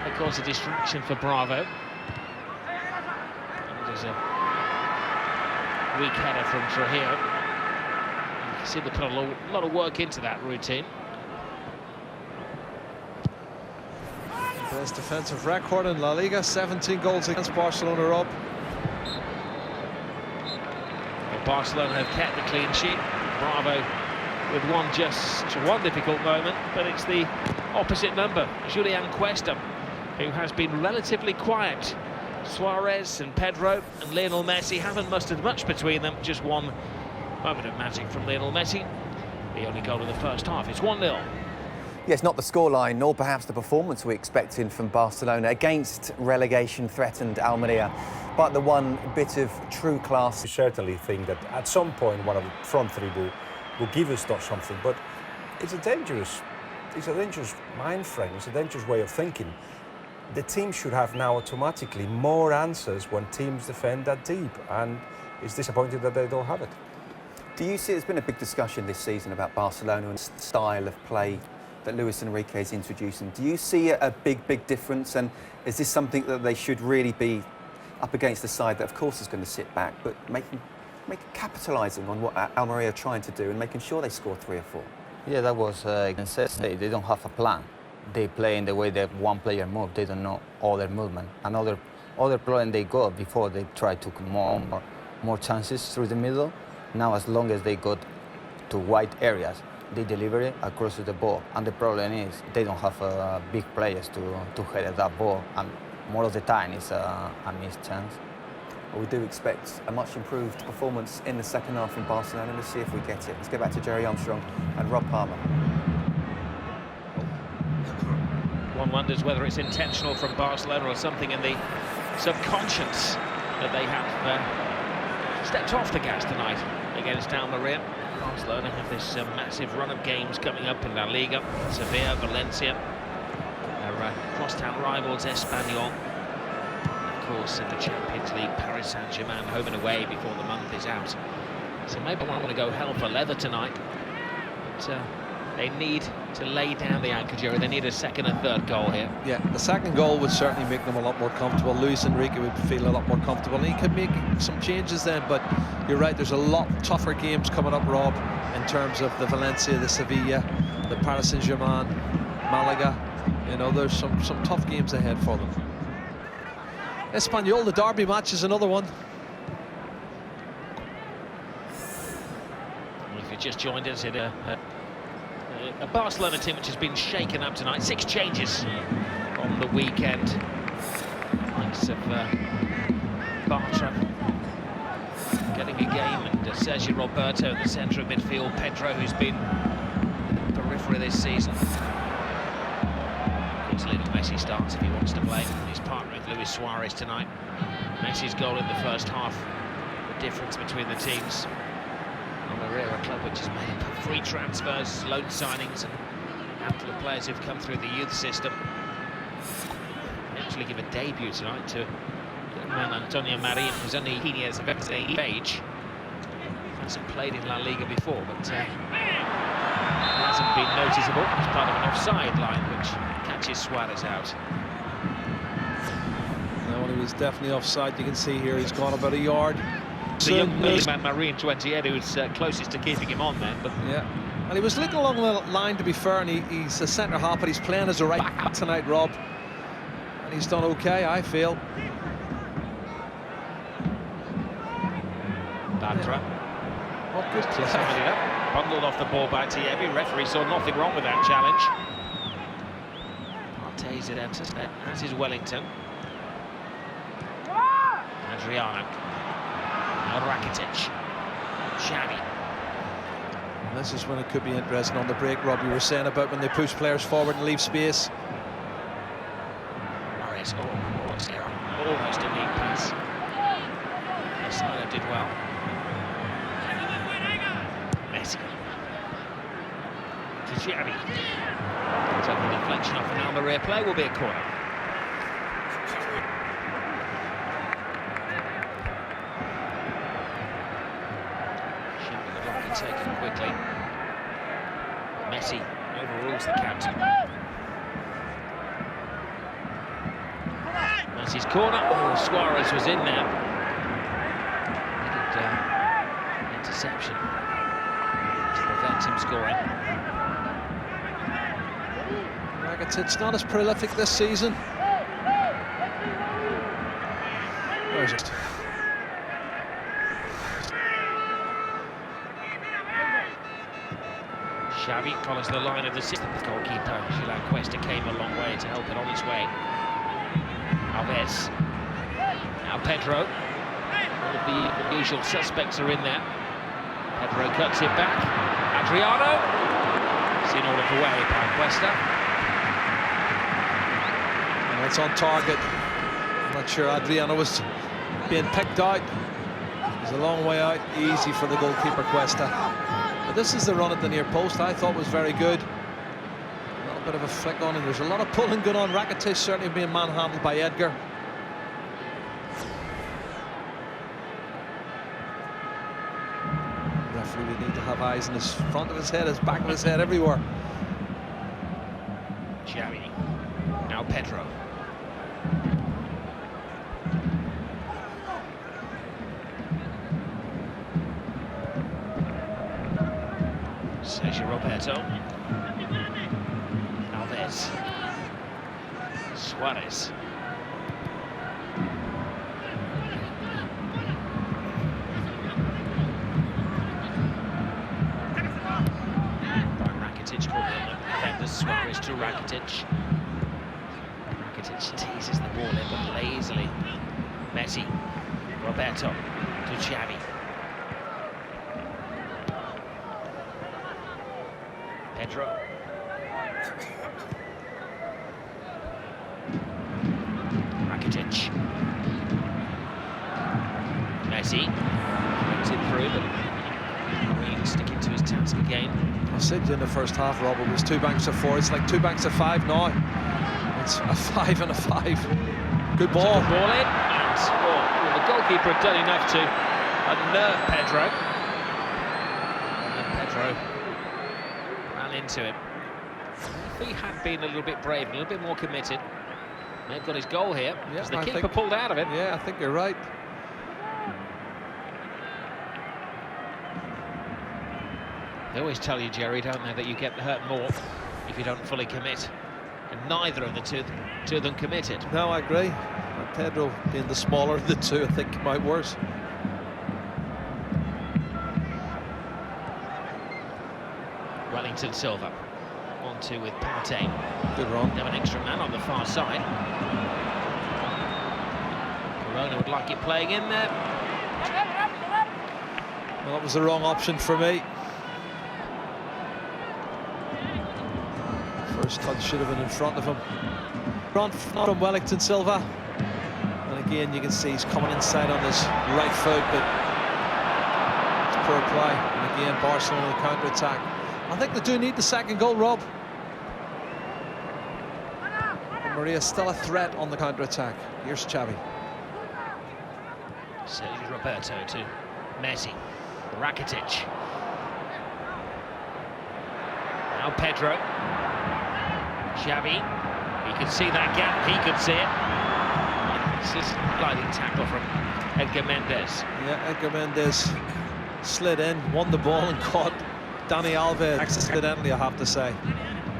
Of course, a distraction for Bravo. And there's a weak header from Trujillo. You can see they put a lot of work into that routine. Best defensive record in La Liga, 17 goals against Barcelona, Rob. Well, Barcelona have kept the clean sheet. Bravo with one difficult moment, but it's the opposite number, Julian Cuesta, who has been relatively quiet. Suarez and Pedro and Lionel Messi haven't mustered much between them, just one moment of magic from Lionel Messi. The only goal of the first half. It's 1-0. Yes, not the scoreline, nor perhaps the performance we're expecting from Barcelona against relegation-threatened Almeria, but the one bit of true class. We certainly think that at some point one of the front three will give us something, but it's a dangerous mind frame, it's a dangerous way of thinking. The team should have now automatically more answers when teams defend that deep, and it's disappointing that they don't have it. Do you see there's been a big discussion this season about Barcelona and style of play that Luis Enrique is introducing? Do you see a big difference, and is this something that they should really be up against the side that of course is going to sit back, but capitalising on what Almeria are trying to do and making sure they score 3 or 4? Yeah, that was they don't have a plan. They play in the way that one player moves. They don't know other movement. Another problem they got before, they try to more chances through the middle. Now, as long as they got to wide areas, they deliver it across the ball. And the problem is they don't have big players to head that ball. And more of the time it's a missed chance. Well, we do expect a much improved performance in the second half from Barcelona. Let's see if we get it. Let's go back to Jerry Armstrong and Rob Palmer. One wonders whether it's intentional from Barcelona or something in the subconscious that they have stepped off the gas tonight against Almeria. Barcelona have this massive run of games coming up in La Liga. Sevilla, Valencia, their crosstown rivals Espanyol. Of course, in the Champions League, Paris Saint-Germain home and away before the month is out. So maybe I want to go hell for leather tonight. But they need to lay down the anchor, Jerry. They need a second and third goal here. Yeah, the second goal would certainly make them a lot more comfortable. Luis Enrique would feel a lot more comfortable, and he could make some changes then, but you're right, there's a lot tougher games coming up, Rob, in terms of the Valencia, the Sevilla, the Paris Saint-Germain, Malaga. You know, there's some tough games ahead for them. Espanyol, the derby match, is another one. If you just joined us in a Barcelona team which has been shaken up tonight. 6 changes on the weekend. case of Bartra getting a game, and Sergio Roberto in the centre of midfield. Pedro, who's been periphery this season. Of course, Lionel Messi starts if he wants to play. He's partnering with Luis Suarez tonight. Messi's goal in the first half, the difference between the teams. Almeria, a club which has made up of free transfers, loan signings, and a handful of players who've come through the youth system. They actually give a debut tonight to young man Antonio Marin, who's only 18 years of age. Hasn't played in La Liga before, but hasn't been noticeable as part of an offside line which catches Suarez out. No, he was definitely offside. You can see here he's gone about a yard. The young man Marin, 28, who's closest to keeping him on then. But yeah, and he was looking along the line, to be fair, and he's a centre half, but he's playing as a right back tonight, Rob. And he's done okay, I feel. Bartra. Oh, good play. Bundled off the ball by Thierry. Referee saw nothing wrong with that challenge. Partey's it enters, as is Wellington. Adriano. Now Rakitic. Xavi. And this is when it could be interesting on the break, Rob. You were saying about when they push players forward and leave space. Morris, almost a neat pass. Snyder did well. Messi. To Xavi. So the deflection off an Almeria play will be a corner. Xavi would like it taken quickly. Messi overrules the captain. Messi's corner. Oh, Suarez was in there. Interception to prevent him scoring. Rakitic not as prolific this season. Where is it? Xavi follows the line of the system. The goalkeeper, Julian Cuesta, came a long way to help it on its way. Alves. Now Pedro. All of the usual suspects are in there. Pedro cuts it back. Adriano. Seen all of the way by Cuesta. And it's on target. I'm not sure Adriano was being picked out. He's a long way out. Easy for the goalkeeper, Cuesta. But this is the run at the near post I thought was very good. A little bit of a flick on, and there's a lot of pulling going on. Rakitic certainly being manhandled by Edgar. Referee would need to have eyes in his front of his head, his back of his head, everywhere. Xavi. Now Pedro. Sergio Roberto. Alves. Suarez. Rakitic caught the defenders. Suarez to Rakitic. Rakitic teases the ball in, but lazily. Messi. Roberto to Xavi. Pedro. Rakitic. Messi. Brings it through, but Marine sticking to his task again. I said in the first half, Rob, it was 2 banks of 4. It's like 2 banks of 5 now. It's a 5 and a 5. Good ball. Good ball in, and well, the goalkeeper had done enough to unnerve Pedro. And Pedro ran into him. If he had been a little bit brave, a little bit more committed, they've got his goal here, because the keeper pulled out of it. Yeah, I think you're right. They always tell you, Jerry, don't they, that you get hurt more if you don't fully commit. And neither of the two of them committed. No, I agree. And Pedro, being the smaller of the two, I think came out worse. Wellington Silva. 1-2 with Partey. Good run. They have an extra man on the far side. Verona would like it playing in there. Well, that was the wrong option for me. First touch should have been in front of him. Front from Wellington Silva. And again, you can see he's coming inside on his right foot, but it's poor play. And again, Barcelona counter-attack. I think they do need the second goal, Rob. Almeria's still a threat on the counter-attack. Here's Xavi. Sergio Roberto to Messi. Rakitic. Now Pedro. Xavi. He could see that gap. He could see it. It's just a gliding tackle from Edgar Mendes. Yeah, Edgar Mendes slid in, won the ball and caught Dani Alves accidentally, I have to say.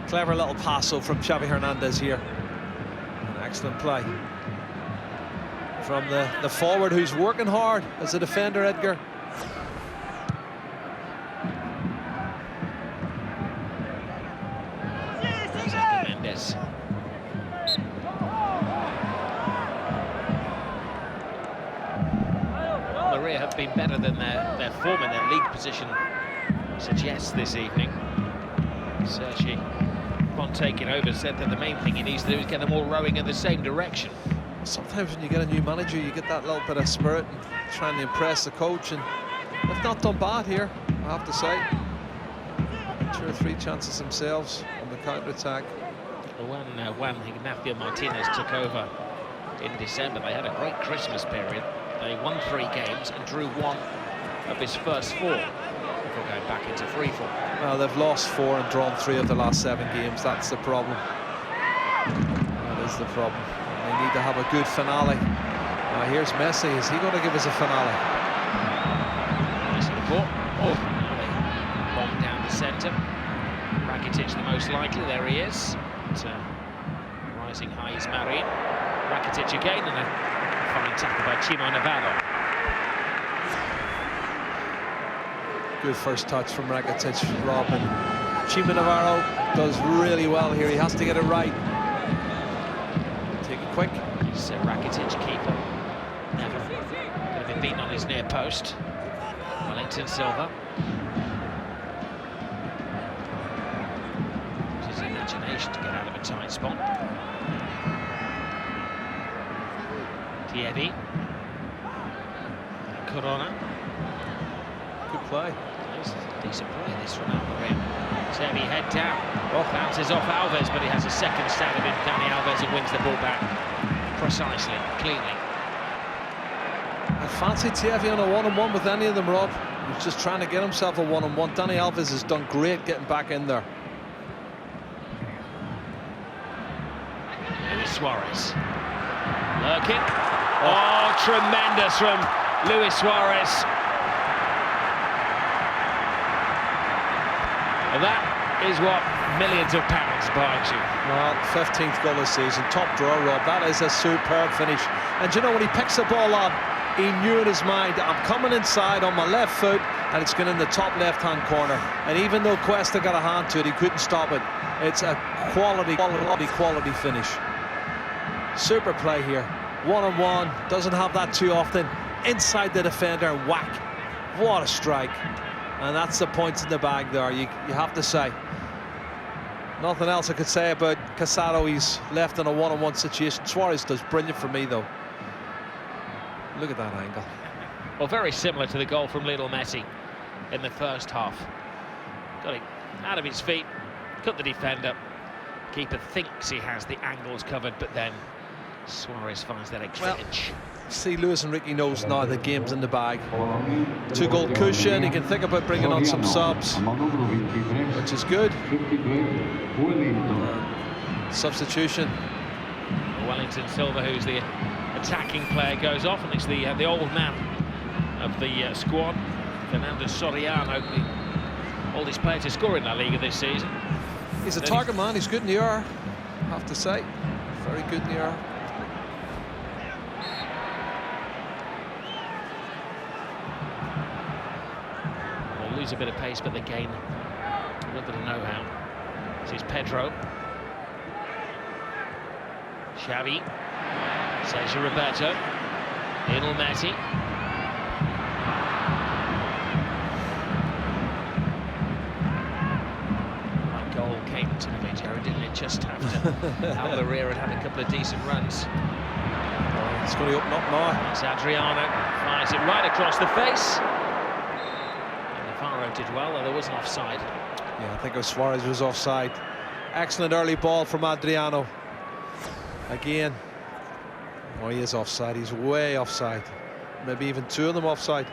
Clever little passo from Xavi Hernandez here. An excellent play from the forward, who's working hard as a defender, Edgar. Mendes. Almeria have been better than their form in their league position suggests this evening. Sergi, upon taking over, said that the main thing he needs to do is get them all rowing in the same direction. Sometimes when you get a new manager, you get that little bit of spirit and trying to impress the coach, and they've not done bad here, I have to say. 2 or 3 chances themselves on the counter-attack. When Ignacio Martinez took over in December, they had a great Christmas period. They won 3 games and drew 1 of his first 4 before going back into freefall. Well, they've lost 4 and drawn 3 of the last 7 games. That's the problem. That is the problem. And they need to have a good finale. Here's Messi. Is he going to give us a finale? Messi the ball. Oh, now they bomb down the centre. Rakitic the most likely. There he is. Rising high is Marin. Rakitic again, and a fine tackle by Chimo Navarro. Good first touch from Rakitic, Rob, and Chimo Navarro does really well here. He has to get it right. Take it quick. It's Rakitic, keeper. Never could have been beaten on his near post. Wellington Silva. It's his imagination to get out of a tight spot. Thierry. Corona. Good play. It's a decent play this from Almeria. Thierry head down. Bounces off Alves, but he has a second stab of Dani Alves and wins the ball back precisely, cleanly. I fancy Thierry on a one-on-one with any of them, Rob. He's just trying to get himself a one-on-one. Dani Alves has done great getting back in there. Luis Suarez. Lurking. Oh, tremendous from Luis Suarez. Well, that is what millions of pounds buys you. Well, 15th goal this season, top draw, Rob. That is a superb finish. And you know, when he picks the ball up, he knew in his mind, I'm coming inside on my left foot, and it's going in the top left-hand corner. And even though Cuesta got a hand to it, he couldn't stop it. It's a quality finish. Super play here. One-on-one, doesn't have that too often. Inside the defender, and whack. What a strike. And that's the points in the bag there, you have to say. Nothing else I could say about Casado. He's left in a one-on-one situation. Suarez does brilliant for me, though. Look at that angle. Well, very similar to the goal from Lionel Messi in the first half. Got it out of his feet, cut the defender. Keeper thinks he has the angles covered, but then Suarez finds that extra inch. See, Luis Enrique knows now the game's in the bag. 2-goal cushion. He can think about bringing on some subs, which is good. Substitution. Wellington Silva, who's the attacking player, goes off, and it's the old man of the squad, Fernando Soriano, the oldest player to score in La Liga this season. He's a target man. He's good in the air, I have to say. Very good in the air. They'll lose a bit of pace, but they gain a little bit of know-how. This is Pedro. Xavi. Sergio Roberto. Lionel Messi. That goal came to the video, didn't it? Just after Almeria had had a couple of decent runs. It's going to open up now. It's Adriano, fires it right across the face. And Navarro did well, though there was an offside. Yeah, I think Suarez was offside. Excellent early ball from Adriano. Again. Oh, he is offside. He's way offside. Maybe even two of them offside.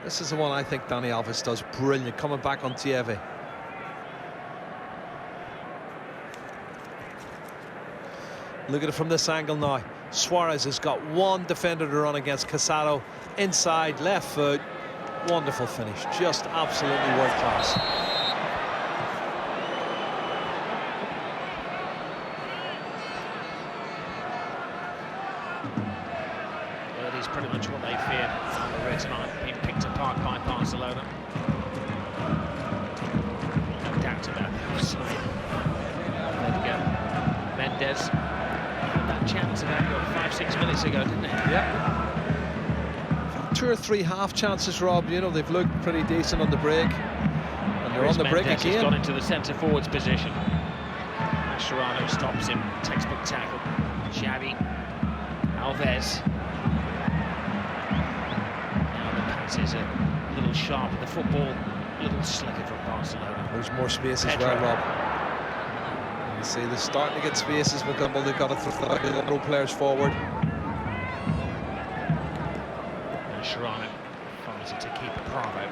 This is the one I think Dani Alves does brilliant, coming back on Thierry. Look at it from this angle now. Suarez has got one defender to run against. Casado inside, left foot. Wonderful finish, just absolutely world class. Well, it is pretty much what they feared Almeria tonight, being picked apart by Barcelona. No doubt about the offside. Edgar Mendes had that chance about 5-6 minutes ago, didn't it? Yeah. 2 or 3 half chances, Rob. You know, they've looked pretty decent on the break. And they're on the break Mendes again. Has gone into the centre forwards position. Mascherano stops him. Textbook tackle. Xavi. Alves. Now the pass is a little sharp. The football a little slicker from Barcelona. There's more space as Pedro. well, Rob. You see, they're starting to get spaces, but they've got to throw players forward. Mascherano finds it to keep a Bravo.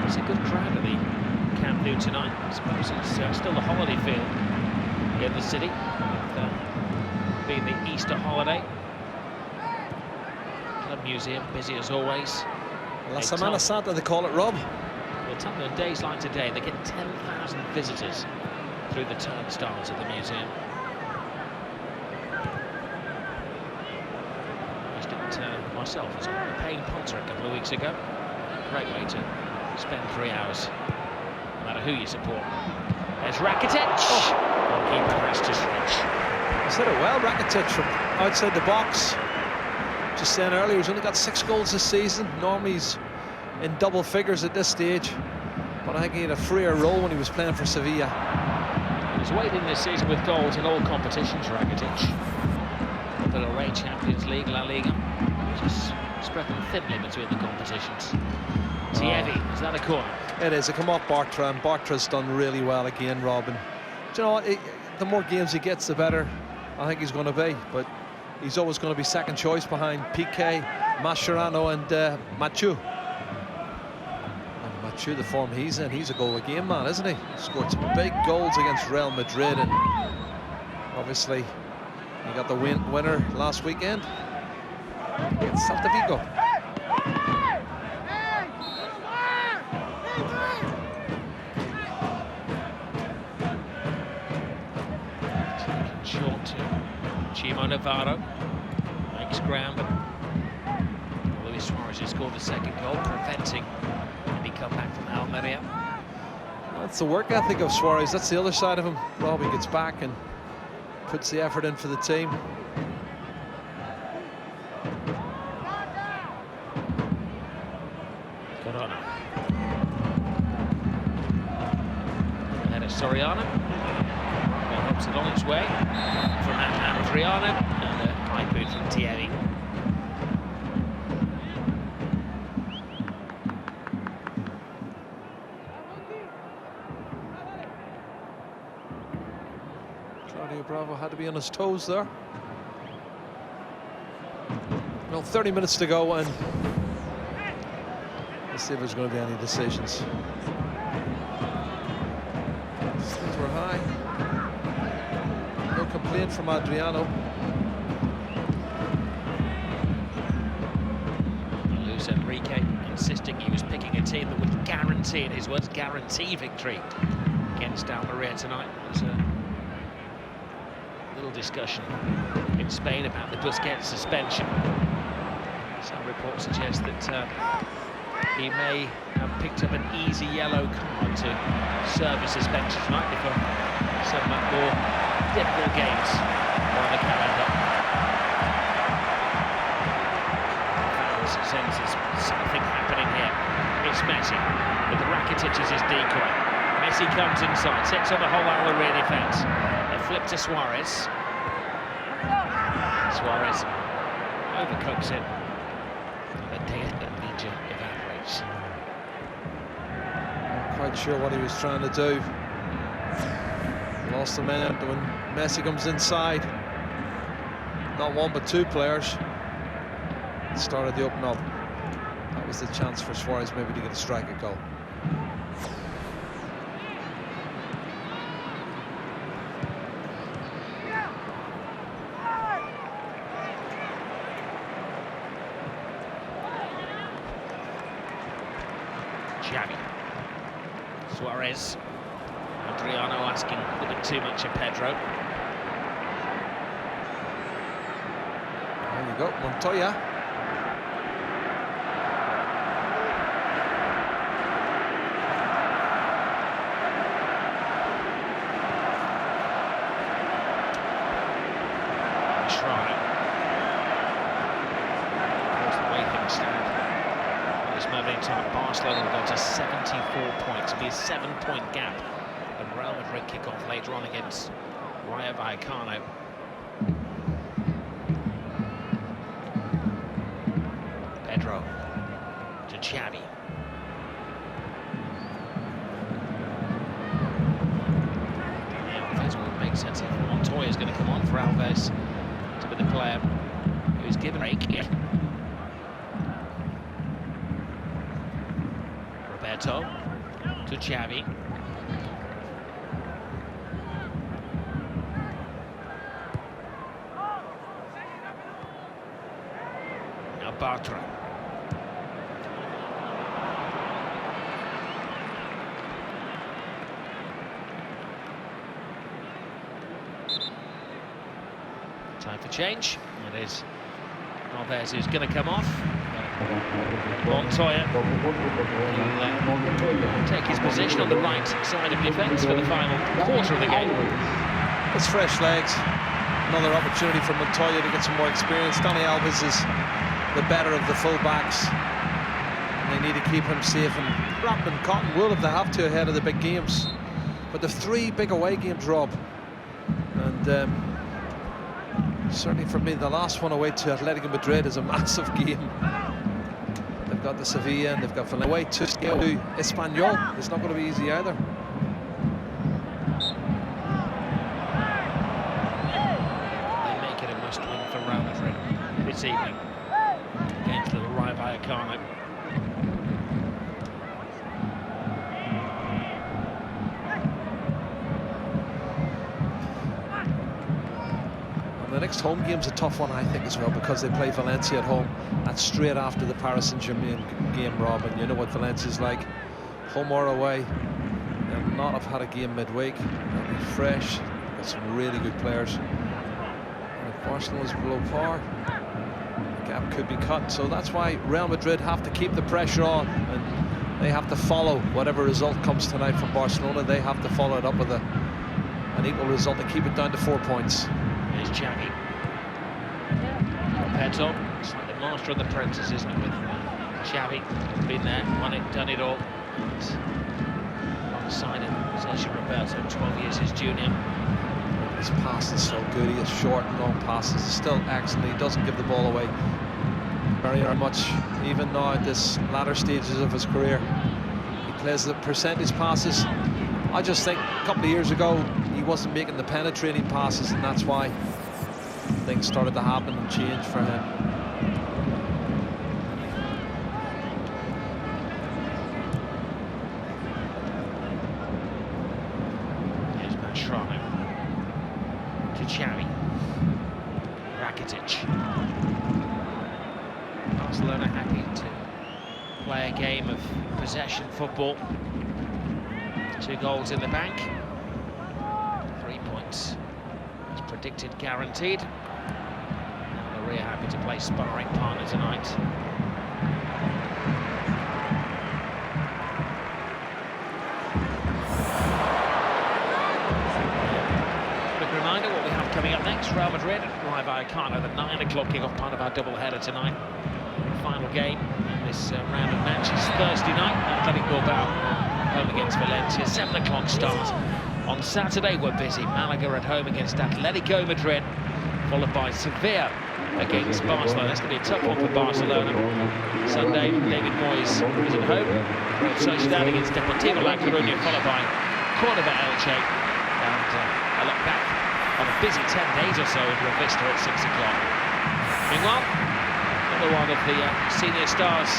It's a good crowd at the Camp Nou tonight. I suppose it's still the holiday feel in the city, with, being the Easter holiday. Club Museum busy as always. La Semana Santa, they call it, Rob. Well, tell me, on days like today, they get 10,000 visitors through the turnstiles of the museum. I used it myself as a paying punter a couple of weeks ago. Great way to spend 3 hours, no matter who you support. There's Rakitic. Goalkeeper has to switch. He said it well, Rakitic from outside the box. Just saying earlier, he's only got 6 goals this season. Normally he's in double figures at this stage, but I think he had a freer role when he was playing for Sevilla. He's waiting this season with goals in all competitions, Rakitic. The Del Rey Champions League, La Liga. Just spread them thinly between the competitions. Thierry, is that a corner? It is. It come off Bartra, and Bartra's done really well again, Robin. Do you know what? The more games he gets, the better I think he's going to be. But he's always going to be second choice behind Piqué, Mascherano, and Mathieu. And Mathieu, the form he's in, he's a goal a game man, isn't he? Scored some big goals against Real Madrid, and obviously he got the winner last weekend against Celta Vigo. Short to Chimo Navarro, makes ground, but Luis Suarez has scored the second goal, preventing any comeback from Almeria. That's the work ethic of Suarez. That's the other side of him. Robbie gets back and puts the effort in for the team. Corona. Ahead of Soriano. Helps it on its way from Adriano, and a high boot from Thierry. Claudio Bravo had to be on his toes there. Well, 30 minutes to go, and let's see if there's going to be any decisions. Things were high. No complaint from Adriano. Luis Enrique insisting he was picking a team that would guarantee, in his words, guarantee victory against Almeria tonight. It was discussion in Spain about the Busquets suspension. Some reports suggest that he may have picked up an easy yellow card to serve a suspension tonight before some more difficult games on the calendar. Fans sense there's something happening here. It's Messi with Rakitic as his decoy. Messi comes inside, sets on the whole Almeria defence. They flip to Suarez. Suarez overcooks it. The danger evaporates. Not quite sure what he was trying to do. Lost the man when Messi comes inside. Not one but two players started to open up. That was the chance for Suarez maybe to get a strike at goal. Xavi. Suarez. Adriano asking a bit too much of Pedro. There you go, Montoya. Try. Of course, the way things stand at this moment in time, Barcelona will go to 74 points. It'll be a 7-point gap. And Real Madrid kick off later on against Rayo Vallecano. Pedro to Xavi. Yeah, Alves would make sense if Montoya is going to come on for Alves to be the player who's given a break. Yeah. Roberto to Xavi. Now Bartra. Time for change. It is Alves who's going to come off. Montoya will take his position on the right side of defence for the final quarter of the game. It's fresh legs. Another opportunity for Montoya to get some more experience. Dani Alves is the better of the full-backs. And they need to keep him safe and wrapped in cotton wool if they have to ahead of the big games. But they've 3 big away games, Rob. And certainly for me, the last one away to Atletico Madrid is a massive game. They've got the Sevilla and they've got Valencia away to Espanyol. It's not going to be easy either. They make it a must-win for Real Madrid this evening against the Rayo Vallecano. The next home game's a tough one, I think, as well, because they play Valencia at home. That's straight after the Paris Saint-Germain game, Rob, and you know what Valencia's like, home or away. They'll not have had a game midweek. They'll be fresh. Got some really good players. And if Barcelona's below par, the gap could be cut. So that's why Real Madrid have to keep the pressure on, and they have to follow whatever result comes tonight from Barcelona. They have to follow it up with an equal result to keep it down to 4 points. Here's Xavi. Roberto, it's like the master of the apprentice, isn't it, with Xavi? Been there, won it, done it all. Alongside him, Sergio Roberto, 12 years his junior. His pass is so good. He has short and long passes. He's still excellent. He doesn't give the ball away very much, even now at this latter stages of his career. He plays the percentage passes. I just think a couple of years ago he wasn't making the penetrating passes, and that's why things started to happen and change for him. Here's Mascherano to Xavi. Rakitic. Barcelona happy to play a game of possession football. 2 goals in the bank. 3 points. It's predicted guaranteed. Almeria happy to play sparring partner tonight. Quick reminder what we have coming up next. Real Madrid, Rayo Vallecano, the 9 o'clock kick-off, part of our double-header tonight. Final game in this round of matches. Thursday night, Athletic Bilbao home against Valencia, 7 o'clock start. On Saturday, we're busy. Malaga at home against Atletico Madrid, followed by Sevilla against Barcelona. That's going to be a tough one for Barcelona. Sunday, David Moyes is at home. Real Sociedad against Deportivo La Coruña, followed by Córdoba Elche. And a look back on a busy 10 days or so in Revista at 6 o'clock. Meanwhile, another one of the senior stars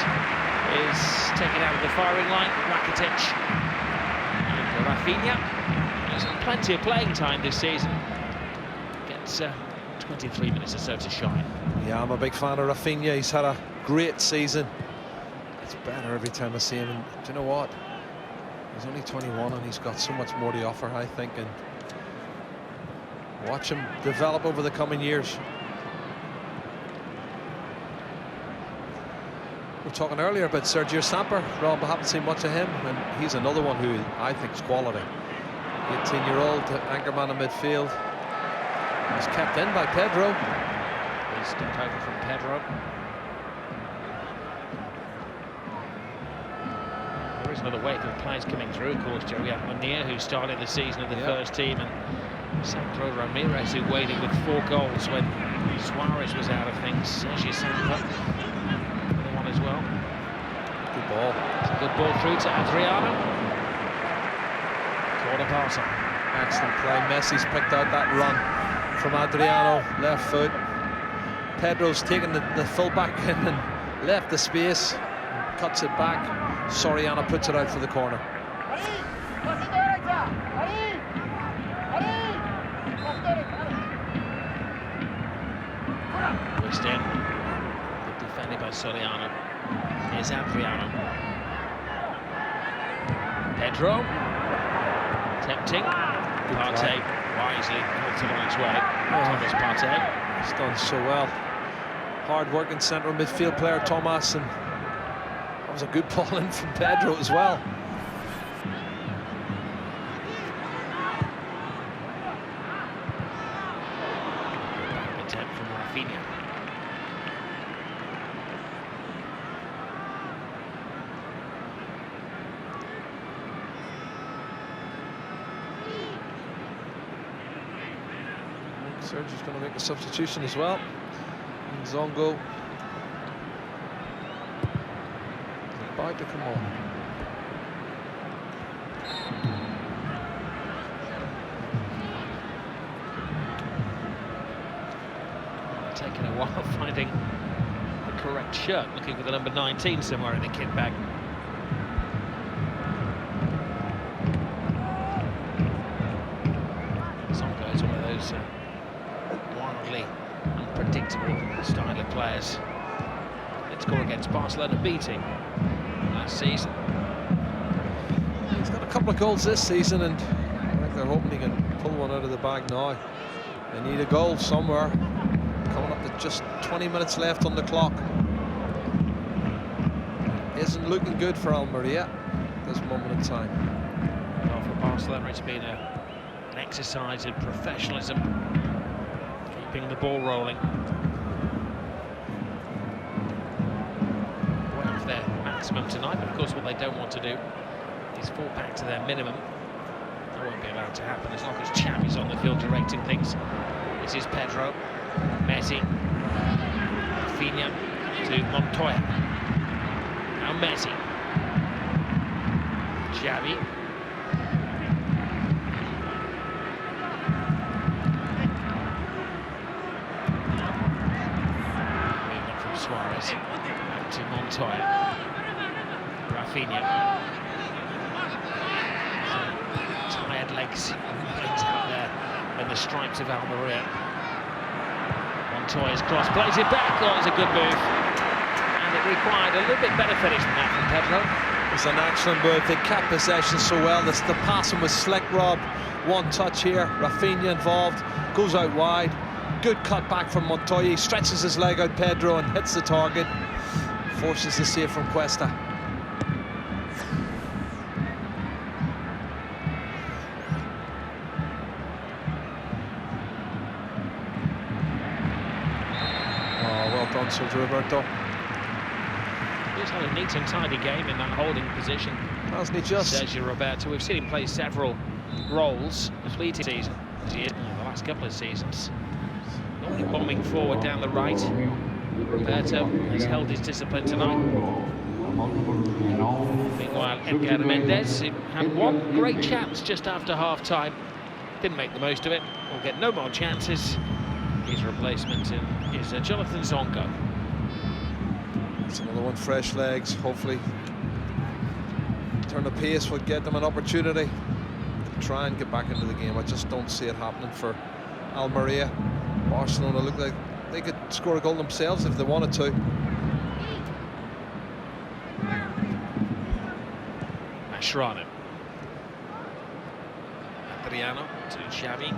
is taken out of the firing line. Rakitic and Rafinha. There's plenty of playing time this season. Gets 23 minutes or so to shine. Yeah, I'm a big fan of Rafinha. He's had a great season. It's better every time I see him. And do you know what? He's only 21 and he's got so much more to offer, I think. And watch him develop over the coming years. We were talking earlier about Sergio Samper. Rob, I haven't seen much of him, and he's another one who I think is quality. 18-year-old anchorman in midfield. He's kept in by Pedro. He stepped over from Pedro. There is another wave of players coming through, of course. Jerry Almeria, who started the season in the first team, and Sandro Ramirez, who waded with 4 goals when Suarez was out of things. Sergio Samper, another one as well. Good ball. It's a good ball through to Adriano. Corner Barca. Excellent play. Messi's picked out that run from Adriano, left foot. Pedro's taken the full-back in and left the space, cuts it back. Soriano puts it out for the corner. Pushed in. Good defended by Soriano. Here's Adriano. Pedro. Tempting. Partey wisely puts it on its way. Thomas Partey. He's done so well. Hard-working central midfield player, Thomas, and that was a good ball in from Pedro as well. Attempt from Rafinha. Sergio's going to make a substitution as well. Zongo about to come on. Taking a while finding the correct shirt, looking for the number 19 somewhere in the kit bag. Zongo is one of those wildly unpredictable style of players. Let's score against Barcelona B team last season. He's got a couple of goals this season, and I think they're hoping he can pull one out of the bag now. They need a goal somewhere. Coming up to just 20 minutes left on the clock. Isn't looking good for Almeria at this moment in time. Well, for Barcelona, it's been an exercise in professionalism, keeping the ball rolling. Way off their maximum tonight, but of course what they don't want to do is fall back to their minimum. That won't be allowed to happen as long as Xavi's on the field directing things. This is Pedro, Messi, Rafinha to Montoya. Now Messi, Xavi. Movement from Suarez back to Montoya. Rafinha. Tired legs out there in the stripes of Almeria. Montoya's cross, plays it back. Oh, it's a good move. And it required a little bit better finish than that from Pedro. It's an excellent move. They kept possession so well. The passing was slick, Rob. one touch here. Rafinha involved, goes out wide. Good cut back from Montoya, stretches his leg out, Pedro, and hits the target. Forces the save from Cuesta. Oh, well done, Sergio Roberto. He's had a neat and tidy game in that holding position. Hasn't he just? Sergio Roberto, we've seen him play several roles the fleeting season, the last couple of seasons. Normally bombing forward down the right. Roberto has held his discipline tonight. Meanwhile, Edgar Mendes had one great chance just after half-time. Didn't make the most of it. Will get no more chances. His replacement is Jonathan Zongo. It's another one, fresh legs, hopefully. Turn the pace would get them an opportunity to try and get back into the game. I just don't see it happening for Almeria. Barcelona look like they could score a goal themselves if they wanted to. Mascherano. Adriano to Xavi.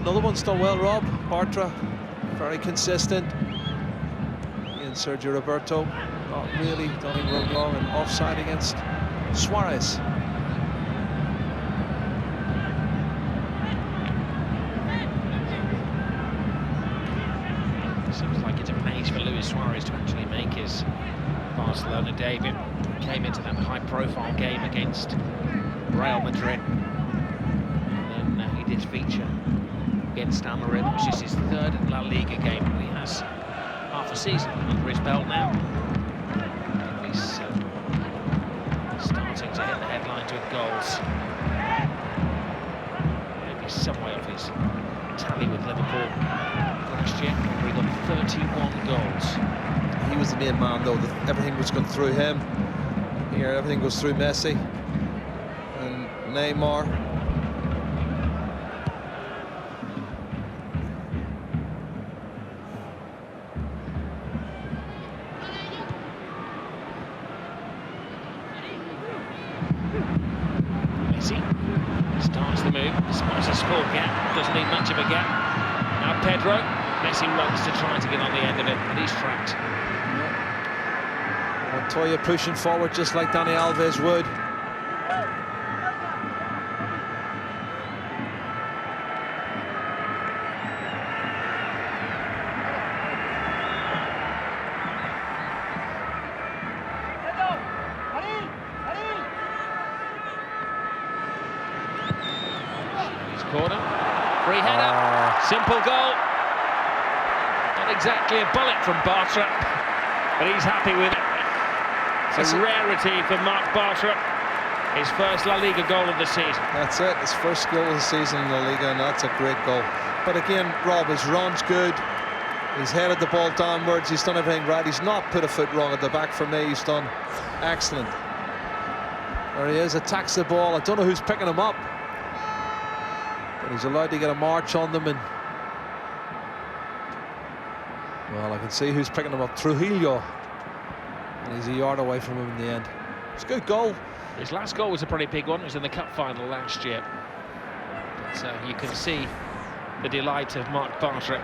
Another one's done well, Rob. Bartra, very consistent. And Sergio Roberto, not really done anything wrong, and offside against Suarez. Seems like it's a pace for Luis Suarez to actually make his Barcelona debut. Came into that high-profile game against Real Madrid. And then he did feature against Almeria, which is his third La Liga game. He has half a season under his belt now. He's starting to hit the headlines with goals. Maybe some way off his tally with Liverpool last year, where he got 31 goals. He was the main man, though. Everything was going through him. Here, everything goes through Messi and Neymar. Messi starts the move, spots a small gap, doesn't need much of a gap. Now Pedro, Messi runs to try to get on the end of it, but he's trapped. Montoya pushing forward just like Dani Alves would. Corner, free header, simple goal. Not exactly a bullet from Bartra, but he's happy with it. It's a rarity for Marc Bartra. His first La Liga goal of the season. That's it, his first goal of the season in La Liga, and that's a great goal. But again, Rob, his run's good. He's headed the ball downwards. He's done everything right. He's not put a foot wrong at the back for me. He's done excellent. There he is, attacks the ball. I don't know who's picking him up, but he's allowed to get a march on them, and well, I can see who's picking him up. Trujillo, and he's a yard away from him in the end. It's a good goal. His last goal was a pretty big one. It was in the cup final last year. But you can see the delight of Marc Bartra,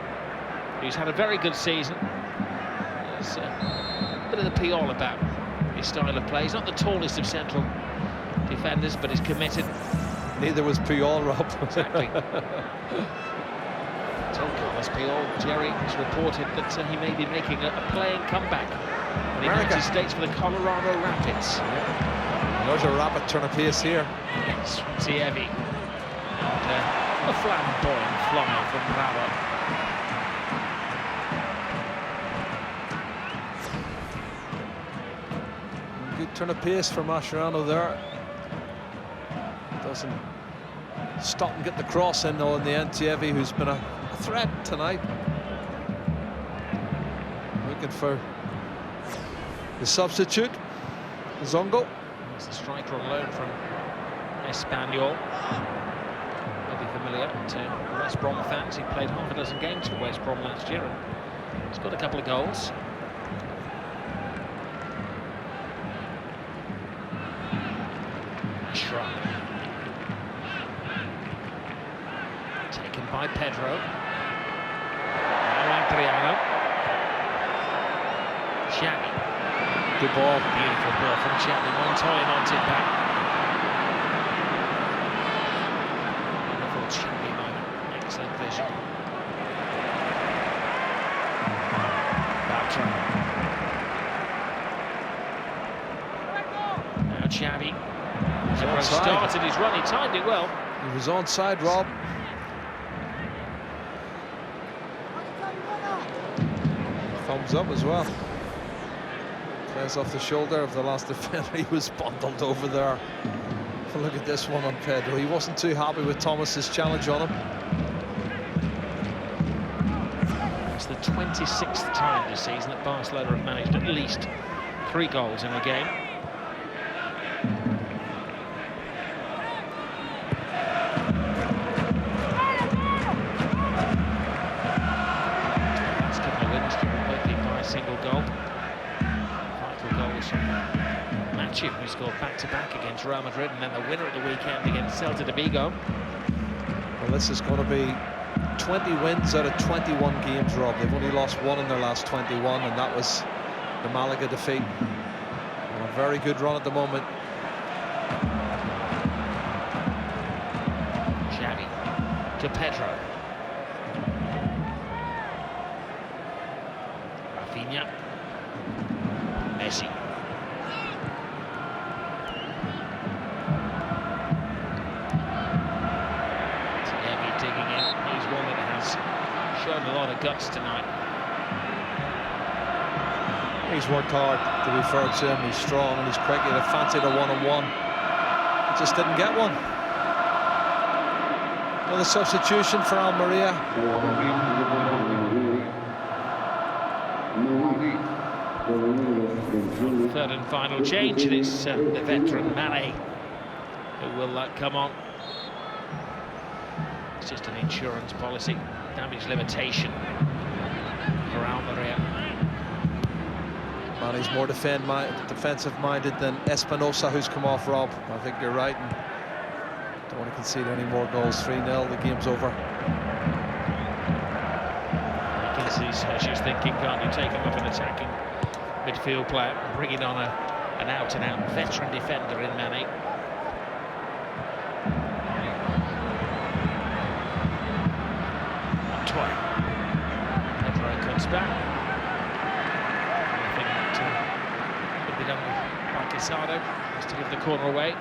who's had a very good season. There's a bit of the Puyol about his style of play. He's not the tallest of central defenders, but he's committed. Neither was Puyol, Rob. Exactly. Told Carlos Puyol, Jerry has reported that he may be making a playing comeback in the United States for the Colorado Rapids. There's a rapid turn of pace here. Swansea and a flamboyant flyer from Bravo. Good turn of pace for Mascherano there. Doesn't stop and get the cross in though in the end. Thierry, who's been a threat tonight. Looking for the substitute, Zongo. He's the striker on loan from Espanyol. Will be familiar to West Brom fans. He played half a dozen games for West Brom last year and he's got a couple of goals. Mascherano. by Pedro. Now Adriano. Xavi. Good ball. Beautiful ball from Xavi. Montoya knocked it back. Wonderful Xavi moment. Excellent vision. Bartra. Now Xavi. Pedro started his run. He timed it well. He was onside, Rob. Thumbs up as well. Plays off the shoulder of the last defender. He was bundled over there. Look at this one on Pedro. He wasn't too happy with Thomas's challenge on him. It's the 26th time this season that Barcelona have managed at least 3 goals in a game. Last couple of wins both been by a single goal. Vital goals from Matthew, who scored back-to-back against Real Madrid, and then the winner at the weekend against Celta de Vigo. Well, this is going to be 20 wins out of 21 games, Rob. They've only lost 1 in their last 21, and that was the Malaga defeat. On a very good run at the moment. Xavi to Pedro. Rafinha. Messi. Xavi digging in. He's one that has shown a lot of guts tonight. He's worked hard, to be fair to him. He's strong and he's quick. He'd have fancied a one-on-one. He just didn't get one. Another substitution for Almeria. Third and final change, and it's the veteran Mane who will come on. It's just an insurance policy, damage limitation for Almeria. Mane's more defensive-minded than Espinosa, who's come off, Rob. I think you're right. And don't want to concede any more goals. 3-0, the game's over. He's just thinking, can't you take him up an attacking midfield player, bringing on an out-and-out veteran defender in Mane. Montoya. Pedro comes back. Anything that could be done by Casado, just to give the corner away.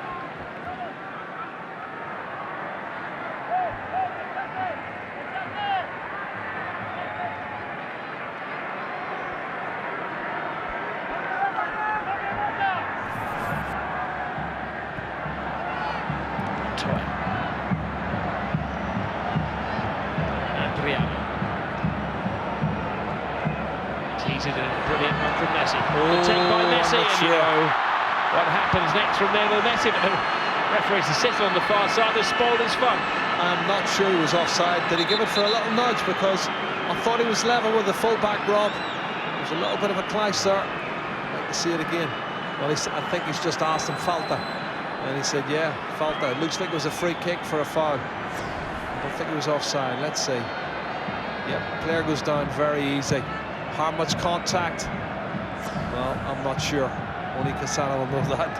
Adriano. Teased it in a brilliant one from Messi. Good take by Messi. And you know what happens next from Lionel Messi, but the referee's assistant on the far side has spoiled his fun. I'm not sure he was offside. Did he give it for a little nudge? Because I thought he was level with the full-back, Rob. There's a little bit of a clash there. I'd like to see it again. Well, I think he's just asked him Falta. And he said, yeah, Falta. It looks like it was a free kick for a foul. I don't think he was offside. Let's see. Yep, player goes down very easy. How much contact? Well, I'm not sure. Only Casano will know that.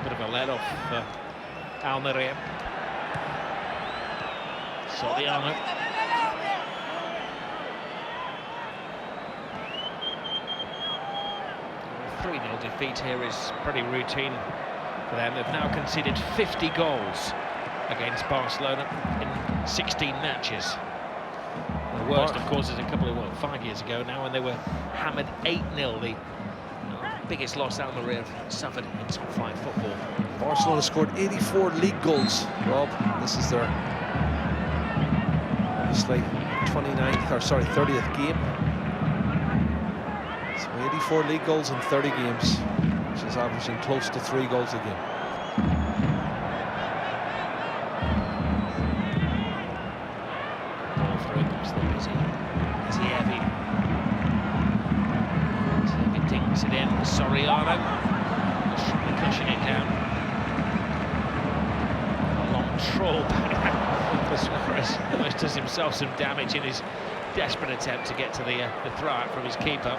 Bit of a let-off for Almeria. Soriano. A 3-0 defeat here is pretty routine for them. They've now conceded 50 goals against Barcelona in 16 matches. The worst, of course, is a couple of, 5 years ago now, when they were hammered 8-0, the biggest loss Almeria have suffered in top-flight football. Barcelona scored 84 league goals, Rob. This is their, obviously, 30th game. So 84 league goals in 30 games, which is averaging close to 3 goals a game. Dinks it in. Soriano trying to cushion it down. A long trawl back does himself some damage in his desperate attempt to get to the throw out from his keeper.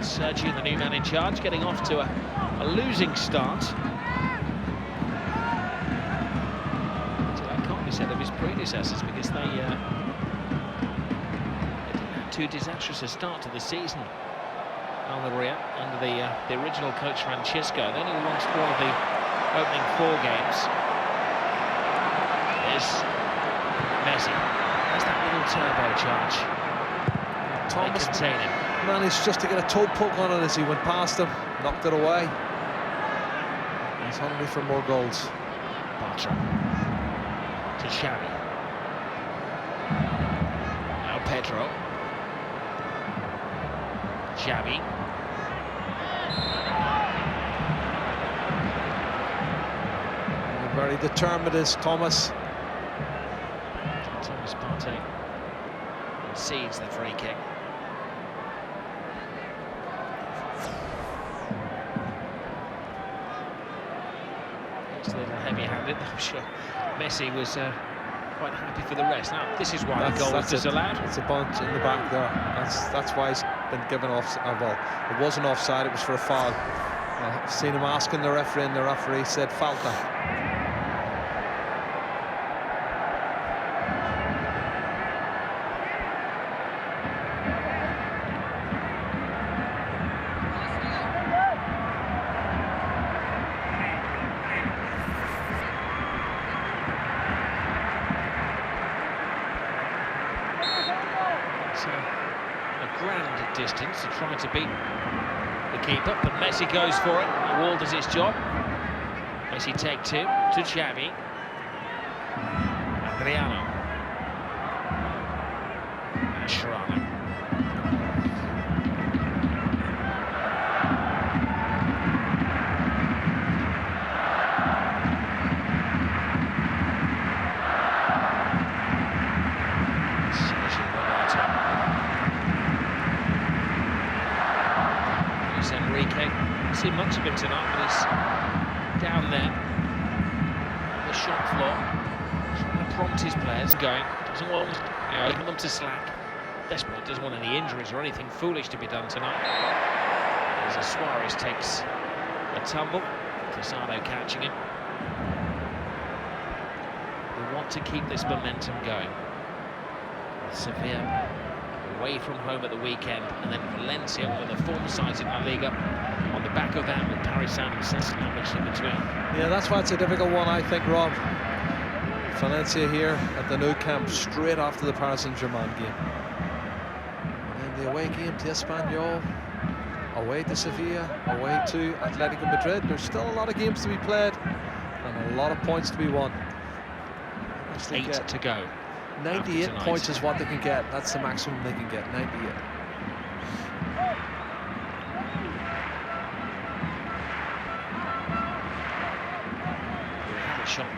Sergio, the new man in charge, getting off to a losing start. So that can't be said of his predecessors, because they didn't have too disastrous a start to the season. Almeria, under the original coach Francisco, they only lost one of the opening 4 games. There's Messi. There's that little turbocharge. Thomas contain him. Managed just to get a toe poke on it as he went past him, knocked it away. He's hungry for more goals. Bartra to Xavi. Now Pedro. Xavi. Very determined is Thomas. Thomas Partey concedes the free kick. It's a little heavy-handed. I'm sure Messi was quite happy for the rest. Now, this is why the goal was disallowed. It's a bunch in the back there. That's why he's been given off. Well, it wasn't offside. It was for a foul. I've seen him asking the referee, and the referee said falta. A grand distance to try to beat the keeper, but Messi goes for it. The wall does its job. Messi take 2 to Xavi. Adriano. Mascherano. See much of him tonight, but he's down there on the shop floor, trying to prompt his players going. Doesn't want them to slack. Desperate, doesn't want any injuries or anything foolish to be done tonight. As Suarez takes a tumble, Casado catching him. We want to keep this momentum going. Sevilla away from home at the weekend, and then Valencia, one of the form sides in La Liga, on the back of that, with Paris Saint-Germain in between. Yeah, that's why it's a difficult one, I think, Rob. Valencia here at the Nou Camp straight after the Paris Saint-Germain game. And then the away game to Espanyol, away to Sevilla, away to Atletico Madrid. There's still a lot of games to be played and a lot of points to be won. 8 to go. 98 points is what they can get. That's the maximum they can get, 98. We had a shot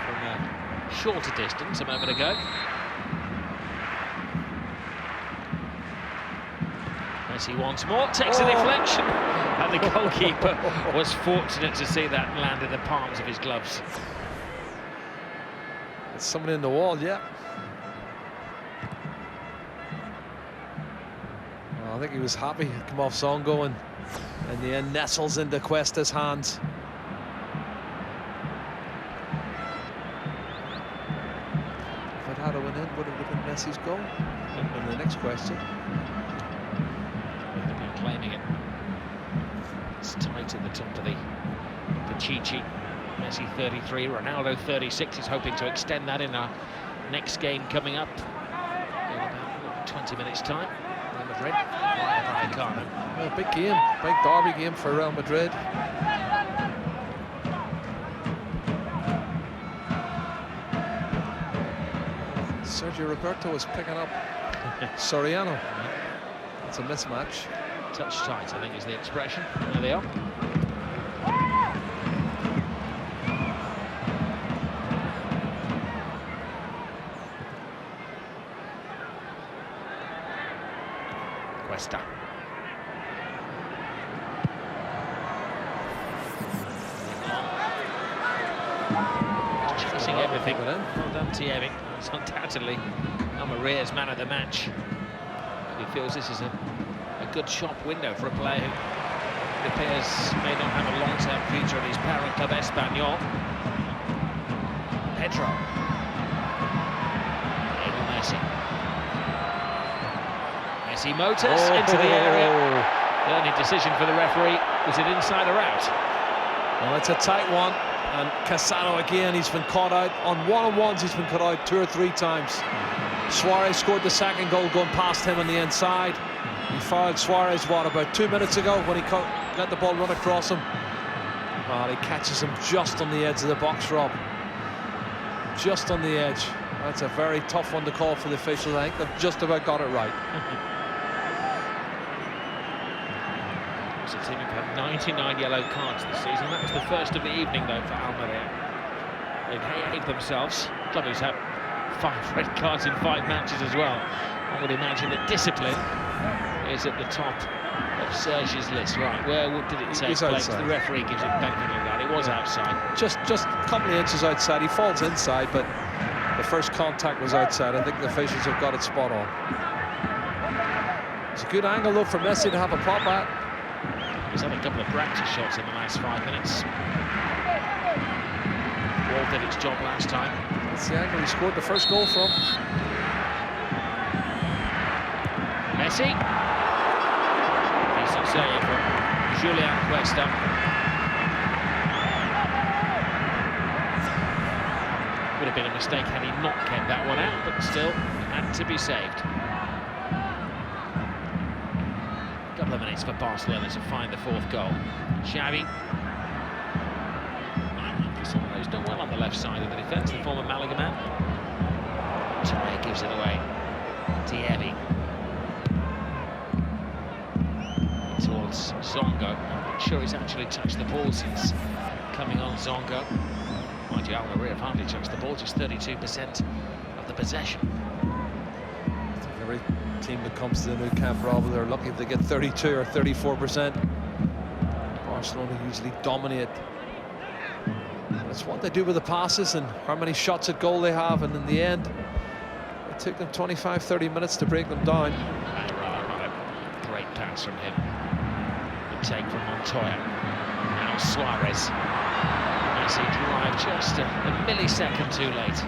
from a shorter distance a moment ago. Messi once more, takes a deflection, and the goalkeeper was fortunate to see that land in the palms of his gloves. Someone in the wall, yeah. Well, I think he was happy. He'd come off Zongo and in the end nestles into Cuesta's hands. If it had a win in, would it have been Messi's goal? And the next question. They've been claiming it. It's tight at the top of the Chichi. Messi 33, Ronaldo 36. He's hoping to extend that in our next game coming up in about 20 minutes' time. Real Madrid, Rayo Vallecano. Well, big game, big derby game for Real Madrid. Sergio Roberto is picking up Soriano. It's a mismatch. Touch tight, I think is the expression. There they are. Cuesta. Chasing everything. Well done, Thierry. It's undoubtedly Almeria's man of the match. He feels this is a good shop window for a player who it appears may not have a long-term future at his parent club Espanyol. Pedro. Messi motors into the area. The only decision for the referee, was it inside or out? Well, it's a tight one, and Casano again, he's been caught out on one-on-ones. He's been caught out 2 or 3 times. Suarez scored the second goal going past him on the inside. He fouled Suarez, what, about 2 minutes ago when he let the ball run across him. Well, he catches him just on the edge of the box, Rob. Just on the edge. That's a very tough one to call for the officials. I think they've just about got it right. It's a team who've had 99 yellow cards this season. That was the first of the evening, though, for Almeria. They behaved themselves. Club who's had 5 red cards in 5 matches as well. I would imagine that discipline is at the top of Serge's list. Right, where did it take place? The referee gives it benefit of that. It was outside. Just a couple of inches outside. He falls inside, but the first contact was outside. I think the officials have got it spot on. It's a good angle, though, for Messi to have a pop at. He's had a couple of practice shots in the last 5 minutes. Wall did its job last time. That's the angle he scored the first goal from. Messi. Decent save from Julian Cuesta. Would have been a mistake had he not kept that one out, but still had to be saved. A couple of minutes for Barcelona to find the 4th goal. Xavi. Someone who's done well on the left side of the defence, the former Malaga man. Torre gives it away. Thierry. Towards Zongo. I'm not sure he's actually touched the ball since coming on Zongo. Mind you, Almeria have hardly touched the ball, just 32% of the possession. I think every team that comes to the Nou Camp, Rob, they're lucky if they get 32 or 34%. Barcelona usually dominate. It's what they do with the passes and how many shots at goal they have, and in the end, it took them 25-30 minutes to break them down. Great pass from him. Good take from Montoya. Now Suarez. Messi drive just a millisecond too late.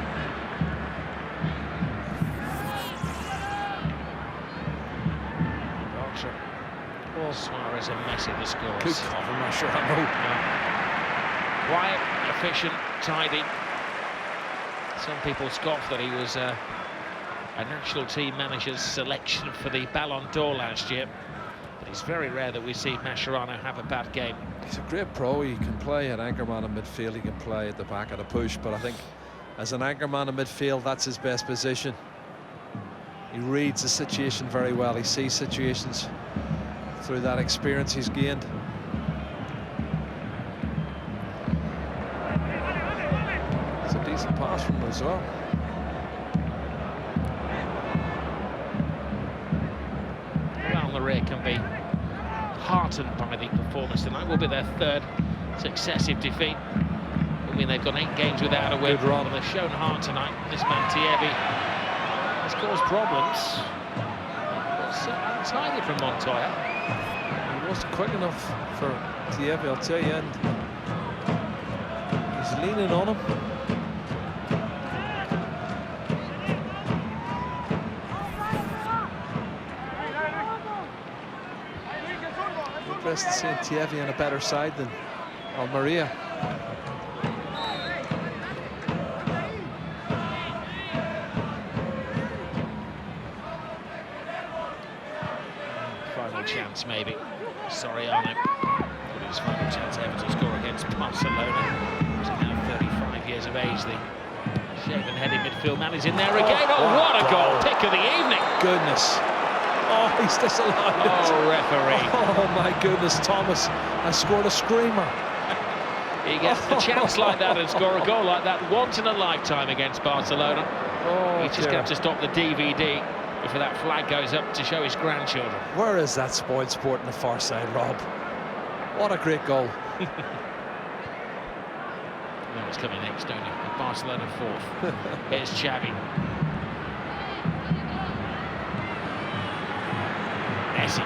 Well, Suarez and Messi the scores. Good cover, Mascherano. Quiet, efficient, tidy. Some people scoffed that he was a national team manager's selection for the Ballon d'Or last year. But it's very rare that we see Mascherano have a bad game. He's a great pro. He can play at anchorman in midfield. He can play at the back of the push. But I think as an anchorman in midfield, that's his best position. He reads the situation very well. He sees situations through that experience he's gained. It's a decent pass from him as well. Almeria can be heartened by the performance tonight. Will be their 3rd successive defeat. I mean, they've gone 8 games without a win. Good run. But they've shown heart tonight. This man Thierry has caused problems. It's untidy from Montoya. He wasn't quick enough for Thierry, I'll tell you, and he's leaning on him. Interesting seeing Thierry on a better side than Almeria. Final chance, maybe. Soriano. But his final chance ever to score against Barcelona. He's now 35 years of age. The shaven-headed midfield man is in there again. Oh, what a goal! Pick of the evening. Goodness. Oh, he's disallowed. Oh, referee. Oh, my goodness, Thomas has scored a screamer. He gets a chance like that and score a goal like that once in a lifetime against Barcelona. Oh, He's just got to stop the DVD. before that flag goes up to show his grandchildren. Where is that spoiled sport on the far side, Rob? What a great goal. You know what's coming next, don't you? Barcelona 4th. Here's Xavi. Messi.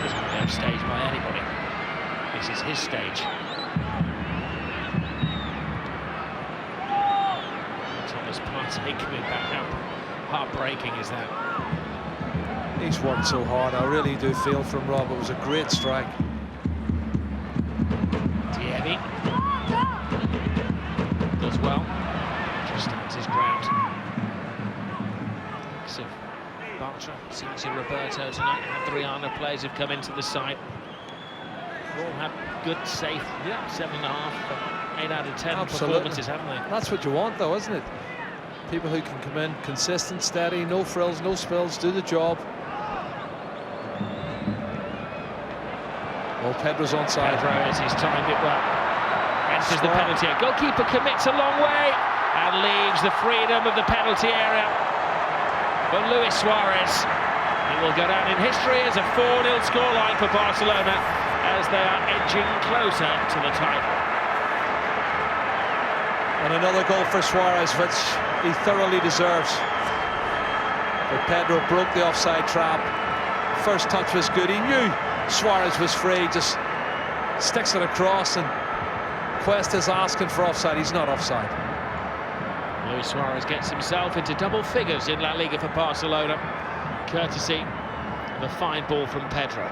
Doesn't want to be upstaged by anybody. This is his stage. Thomas Partey coming back up. Heartbreaking is that. He's worked so hard. I really do feel for him, Rob. It was a great strike. Diaby does well. Just stands his ground. So Bartra, Sergio Roberto tonight. Adriano players have come into the side. All had good, safe, 7.5, 8 out of 10 performances, haven't they? That's what you want, though, isn't it? People who can come in consistent, steady, no frills, no spills, do the job. Well, Pedro's onside. Pedro, as he's timed it well, enters the penalty area. Goalkeeper commits a long way and leaves the freedom of the penalty area for Luis Suarez. It will go down in history as a 4-0 scoreline for Barcelona as they are edging closer to the title. And another goal for Suarez, which he thoroughly deserves. But Pedro broke the offside trap. First touch was good. He knew Suarez was free, just sticks it across, and Quest is asking for offside. He's not offside. Luis Suarez gets himself into double figures in La Liga for Barcelona, courtesy of a fine ball from Pedro.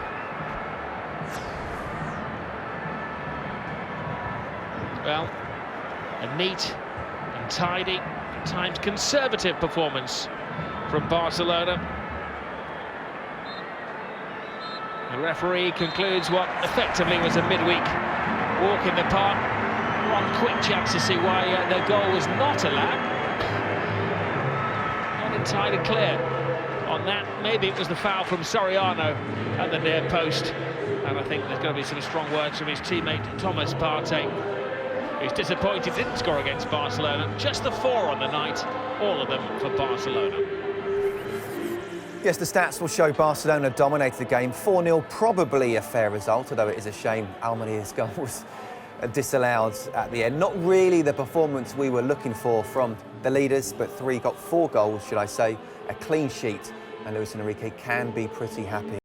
Well, a neat and tidy, at times conservative performance from Barcelona. The referee concludes what effectively was a midweek walk in the park. One quick chance to see why their goal was not allowed. Not entirely clear on that. Maybe it was the foul from Soriano at the near post. And I think there's going to be some strong words from his teammate Thomas Partey, who's disappointed didn't score against Barcelona. Just the 4 on the night, all of them for Barcelona. Yes, the stats will show Barcelona dominated the game. 4-0, probably a fair result, although it is a shame Almeria's goal was disallowed at the end. Not really the performance we were looking for from the leaders, but 4 goals, should I say, a clean sheet. And Luis Enrique can be pretty happy.